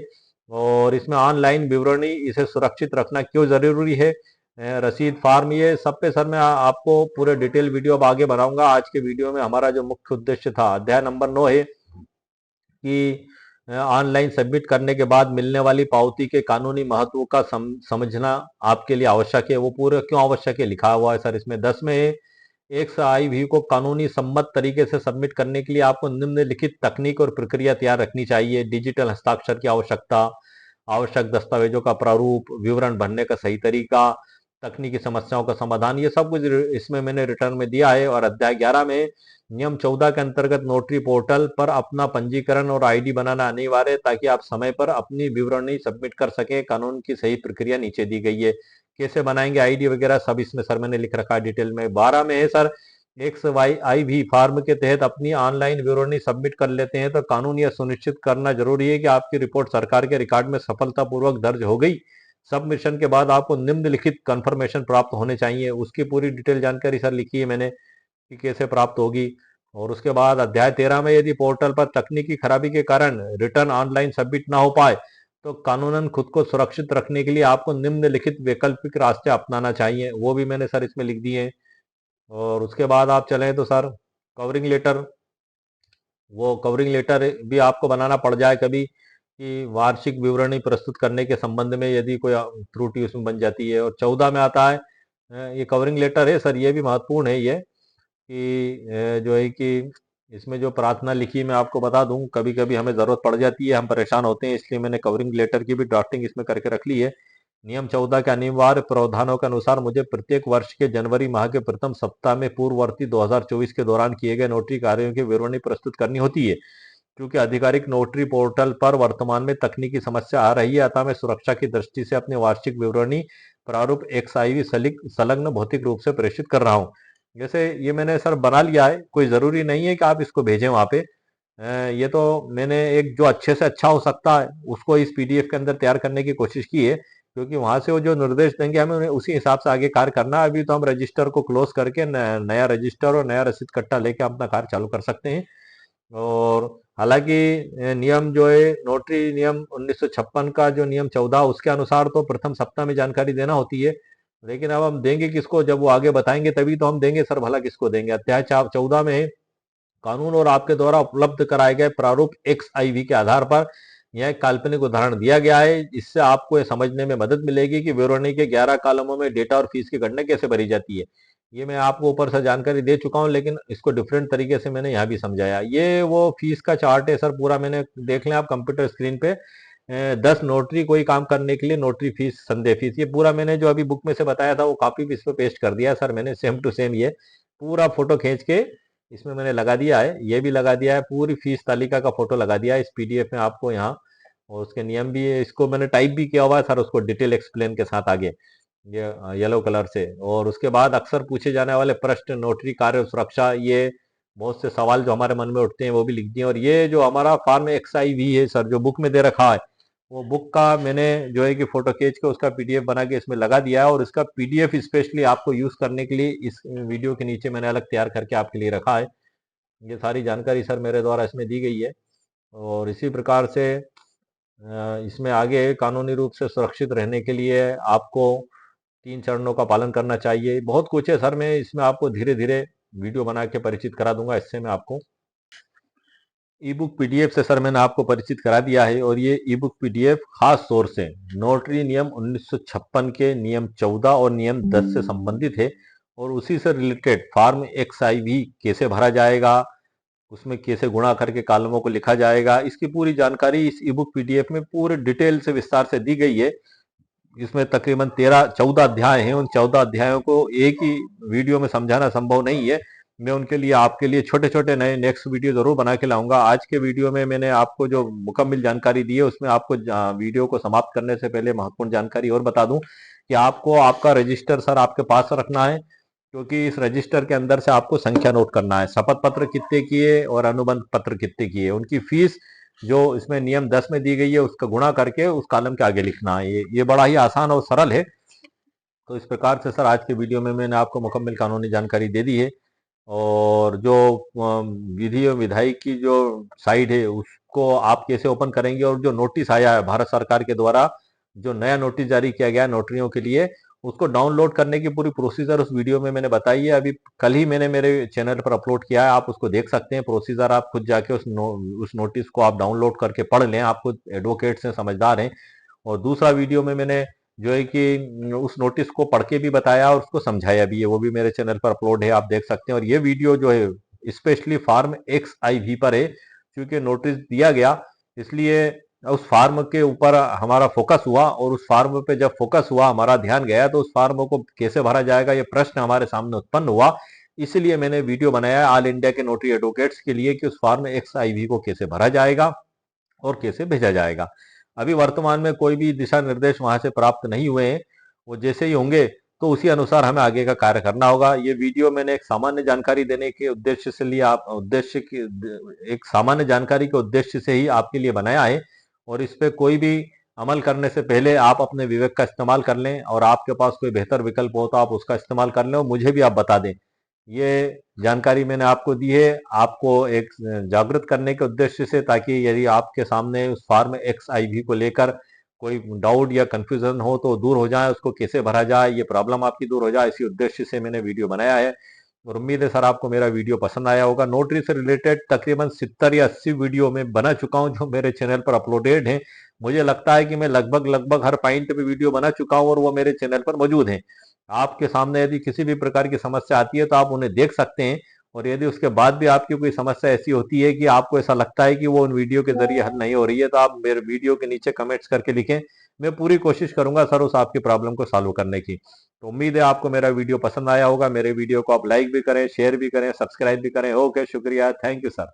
और इसमें ऑनलाइन विवरणी, इसे सुरक्षित रखना क्यों जरूरी है, रसीद, फार्म, ये सब पे सर मैं आपको पूरे डिटेल वीडियो अब आगे बनाऊंगा। आज के वीडियो में हमारा जो मुख्य उद्देश्य था, अध्याय नंबर 9 है कि ऑनलाइन सबमिट करने के बाद मिलने वाली पावती के कानूनी महत्व का समझना आपके लिए आवश्यक है। वो पूरे क्यों आवश्यक है लिखा हुआ है सर इसमें। 10 में है, XIV को कानूनी सम्मत तरीके से सबमिट करने के लिए आपको निम्नलिखित तकनीक और प्रक्रिया तैयार रखनी चाहिए। डिजिटल हस्ताक्षर की आवश्यकता, आवश्यक दस्तावेजों का प्रारूप, विवरण भरने का सही तरीका, तकनीकी समस्याओं का समाधान, ये सब कुछ इसमें मैंने रिटर्न में दिया है। और अध्याय 11 में नियम 14 के अंतर्गत नोटरी पोर्टल पर अपना पंजीकरण और ID बनाना अनिवार्य है, ताकि आप समय पर अपनी विवरणी सबमिट कर सके। कानून की सही प्रक्रिया नीचे दी गई है, कैसे बनाएंगे ID वगैरह सब इसमें सर मैंने लिख रखा है डिटेल में। 12 में है सर, XIV फॉर्म के तहत अपनी ऑनलाइन विवरणी सबमिट कर लेते हैं तो कानून यह सुनिश्चित करना जरूरी है कि आपकी रिपोर्ट सरकार के रिकॉर्ड में सफलतापूर्वक दर्ज हो गई। सबमिशन के बाद आपको निम्नलिखित कंफर्मेशन प्राप्त होने चाहिए। उसकी पूरी डिटेल जानकारी सर लिखी है मैंने कि कैसे प्राप्त होगी। और उसके बाद अध्याय 13 में, यदि पोर्टल पर तकनीकी खराबी के कारण रिटर्न ऑनलाइन सबमिट ना हो पाए तो कानूनन खुद को सुरक्षित रखने के लिए आपको निम्नलिखित वैकल्पिक रास्ते अपनाना चाहिए, वो भी मैंने सर इसमें लिख दिए हैं। और उसके बाद आप चलें तो सर कवरिंग लेटर, वो कवरिंग लेटर भी आपको बनाना पड़ जाए कभी कि वार्षिक विवरणी प्रस्तुत करने के संबंध में यदि कोई त्रुटि उसमें बन जाती है। और 14 में आता है ये कवरिंग लेटर है सर, ये भी महत्वपूर्ण है ये कि जो है कि इसमें जो प्रार्थना लिखी मैं आपको बता दूं, कभी कभी हमें जरूरत पड़ जाती है, हम परेशान होते हैं, इसलिए मैंने कवरिंग लेटर की भी ड्राफ्टिंग इसमें करके रख ली है। नियम 14 के अनिवार्य प्रावधानों के अनुसार मुझे प्रत्येक वर्ष के जनवरी माह के प्रथम सप्ताह में पूर्ववर्ती 2024 के दौरान किए गए नोटरी कार्यों की विवरणी प्रस्तुत करनी होती है। क्योंकि आधिकारिक नोटरी पोर्टल पर वर्तमान में तकनीकी समस्या आ रही है, अतः मैं सुरक्षा की दृष्टि से अपनी वार्षिक विवरणी प्रारूप XIV संलग्न भौतिक रूप से प्रेषित कर रहा हूँ। जैसे ये मैंने सर बना लिया है, कोई जरूरी नहीं है कि आप इसको भेजें वहां पे। ये तो मैंने एक जो अच्छे से अच्छा हो सकता है उसको इस PDF के अंदर तैयार करने की कोशिश की है, क्योंकि वहां से वो जो निर्देश देंगे हमें उन्हें उसी हिसाब से आगे कार्य करना है। अभी तो हम रजिस्टर को क्लोज करके नया रजिस्टर और नया रसीद कट्टा लेके अपना कार्य चालू कर सकते हैं। और हालांकि नियम जो है नोटरी नियम 1956 का जो नियम 14 उसके अनुसार तो प्रथम सप्ताह में जानकारी देना होती है, लेकिन अब हम देंगे किसको, जब वो आगे बताएंगे तभी तो हम देंगे सर, भला किसको देंगे। अध्याय 14 में है कानून और आपके द्वारा उपलब्ध कराए गए प्रारूप XIV के आधार पर यह एक काल्पनिक उदाहरण दिया गया है। इससे आपको यह समझने में मदद मिलेगी कि विवरणी के 11 कॉलमों में डेटा और फीस की गणना कैसे भरी जाती है। ये मैं आपको ऊपर से जानकारी दे चुका हूं, लेकिन इसको डिफरेंट तरीके से मैंने यहाँ भी समझाया। ये वो फीस का चार्ट है सर पूरा, मैंने देख लें आप कंप्यूटर स्क्रीन पे 10 नोटरी कोई काम करने के लिए नोटरी फीस, संदेह फीस, ये पूरा मैंने जो अभी बुक में से बताया था वो कॉपी भी इस पे पेस्ट कर दिया है सर मैंने, सेम टू सेम ये पूरा फोटो खींच के इसमें मैंने लगा दिया है। ये भी लगा दिया है, पूरी फीस तालिका का फोटो लगा दिया है इस PDF में आपको यहाँ। और उसके नियम भी है, इसको मैंने टाइप भी किया हुआ है सर, उसको डिटेल एक्सप्लेन के साथ आगे ये येलो कलर से। और उसके बाद अक्सर पूछे जाने वाले प्रश्न, नोटरी कार्य और सुरक्षा, ये बहुत से सवाल जो हमारे मन में उठते हैं वो भी लिख दिए। और ये जो हमारा फॉर्म XIV है सर जो बुक में दे रखा है, वो बुक का मैंने जो है कि फोटो खींच के उसका PDF बना के इसमें लगा दिया है। और इसका PDF स्पेशली आपको यूज करने के लिए इस वीडियो के नीचे मैंने अलग तैयार करके आपके लिए रखा है। ये सारी जानकारी सर मेरे द्वारा इसमें दी गई है। और इसी प्रकार से इसमें आगे कानूनी रूप से सुरक्षित रहने के लिए आपको 3 चरणों का पालन करना चाहिए। बहुत कुछ है सर, मैं इसमें आपको धीरे धीरे वीडियो बना के परिचित करा दूंगा। इससे मैं आपको ई बुक PDF से सर मैंने आपको परिचित करा दिया है। और ये ई बुक PDF खास तौर से नोटरी नियम 1956 के नियम 14 और नियम 10 से संबंधित है। और उसी से रिलेटेड फॉर्म XIV कैसे भरा जाएगा, उसमें कैसे गुणा करके कॉलमों को लिखा जाएगा, इसकी पूरी जानकारी इस ई बुक PDF में पूरे डिटेल से विस्तार से दी गई है। इसमें तकरीबन 14 अध्याय हैं। उन 14 अध्यायों को एक ही वीडियो में समझाना संभव नहीं है। मैं उनके लिए आपके लिए छोटे छोटे नए नेक्स्ट वीडियो जरूर बना के लाऊंगा। आज के वीडियो में मैंने आपको जो मुकम्मल जानकारी दी है उसमें आपको वीडियो को समाप्त करने से पहले महत्वपूर्ण जानकारी और बता दूं कि आपको आपका रजिस्टर सर आपके पास रखना है, क्योंकि इस रजिस्टर के अंदर से आपको संख्या नोट करना है, शपथ पत्र कितने किए और अनुबंध पत्र कितने किए, उनकी फीस जो इसमें नियम 10 में दी गई है उसका गुणा करके उस कॉलम के आगे लिखना है। ये बड़ा ही आसान और सरल है। तो इस प्रकार से सर आज के वीडियो में मैंने आपको मुकम्मल कानूनी जानकारी दे दी है। और जो विधि और विधायी की जो साइट है उसको आप कैसे ओपन करेंगे, और जो नोटिस आया है भारत सरकार के द्वारा, जो नया नोटिस जारी किया गया है नोटरियों के लिए, उसको डाउनलोड करने की पूरी प्रोसीजर उस वीडियो में मैंने बताई है। अभी कल ही मैंने मेरे चैनल पर अपलोड किया है, आप उसको देख सकते हैं। प्रोसीजर आप खुद जाके उस नोटिस को आप डाउनलोड करके पढ़ लें, आप खुद एडवोकेट्स हैं, समझदार हैं। और दूसरा वीडियो में मैंने जो है कि उस नोटिस को पढ़ के भी बताया और उसको समझाया भी है, वो भी मेरे चैनल पर अपलोड है, आप देख सकते हैं। और ये वीडियो जो है स्पेशली फॉर्म XIV पर है, क्योंकि नोटिस दिया गया इसलिए उस फार्म के ऊपर हमारा फोकस हुआ। और उस फार्म पे जब फोकस हुआ, हमारा ध्यान गया, तो उस फार्म को कैसे भरा जाएगा ये प्रश्न हमारे सामने उत्पन्न हुआ। इसलिए मैंने वीडियो बनाया है ऑल इंडिया के नोटरी एडवोकेट्स के लिए कि उस फार्म XIV को कैसे भरा जाएगा और कैसे भेजा जाएगा। अभी वर्तमान में कोई भी दिशा निर्देश वहां से प्राप्त नहीं हुए हैं, वो जैसे ही होंगे तो उसी अनुसार हमें आगे का कार्य करना होगा। ये वीडियो मैंने एक सामान्य जानकारी देने के उद्देश्य से लिए आप उद्देश्य की एक सामान्य जानकारी के उद्देश्य से ही आपके लिए बनाया है। और इस पे कोई भी अमल करने से पहले आप अपने विवेक का इस्तेमाल कर लें, और आपके पास कोई बेहतर विकल्प हो तो आप उसका इस्तेमाल कर लें और मुझे भी आप बता दें। ये जानकारी मैंने आपको दी है आपको एक जागृत करने के उद्देश्य से, ताकि यदि आपके सामने उस फॉर्म XIV को लेकर कोई डाउट या कंफ्यूजन हो तो दूर हो जाए, उसको कैसे भरा जाए, ये प्रॉब्लम आपकी दूर हो जाए, इसी उद्देश्य से मैंने वीडियो बनाया है। और उम्मीद है सर आपको मेरा वीडियो पसंद आया होगा। नोटरी से रिलेटेड तकरीबन 70 या 80 वीडियो में बना चुका हूं जो मेरे चैनल पर अपलोडेड है। मुझे लगता है कि मैं लगभग हर पॉइंट पे वीडियो बना चुका हूं और वो मेरे चैनल पर मौजूद है। आपके सामने यदि किसी भी प्रकार की समस्या आती है तो आप उन्हें देख सकते हैं। और यदि उसके बाद भी आपकी कोई समस्या ऐसी होती है कि आपको ऐसा लगता है कि वो उन वीडियो के जरिए हल नहीं हो रही है, तो आप मेरे वीडियो के नीचे कमेंट्स करके लिखें। मैं पूरी कोशिश करूंगा सर उस आपकी प्रॉब्लम को सॉल्व करने की। तो उम्मीद है आपको मेरा वीडियो पसंद आया होगा। मेरे वीडियो को आप लाइक भी करें, शेयर भी करें, सब्सक्राइब भी करें। ओके, शुक्रिया, थैंक यू सर।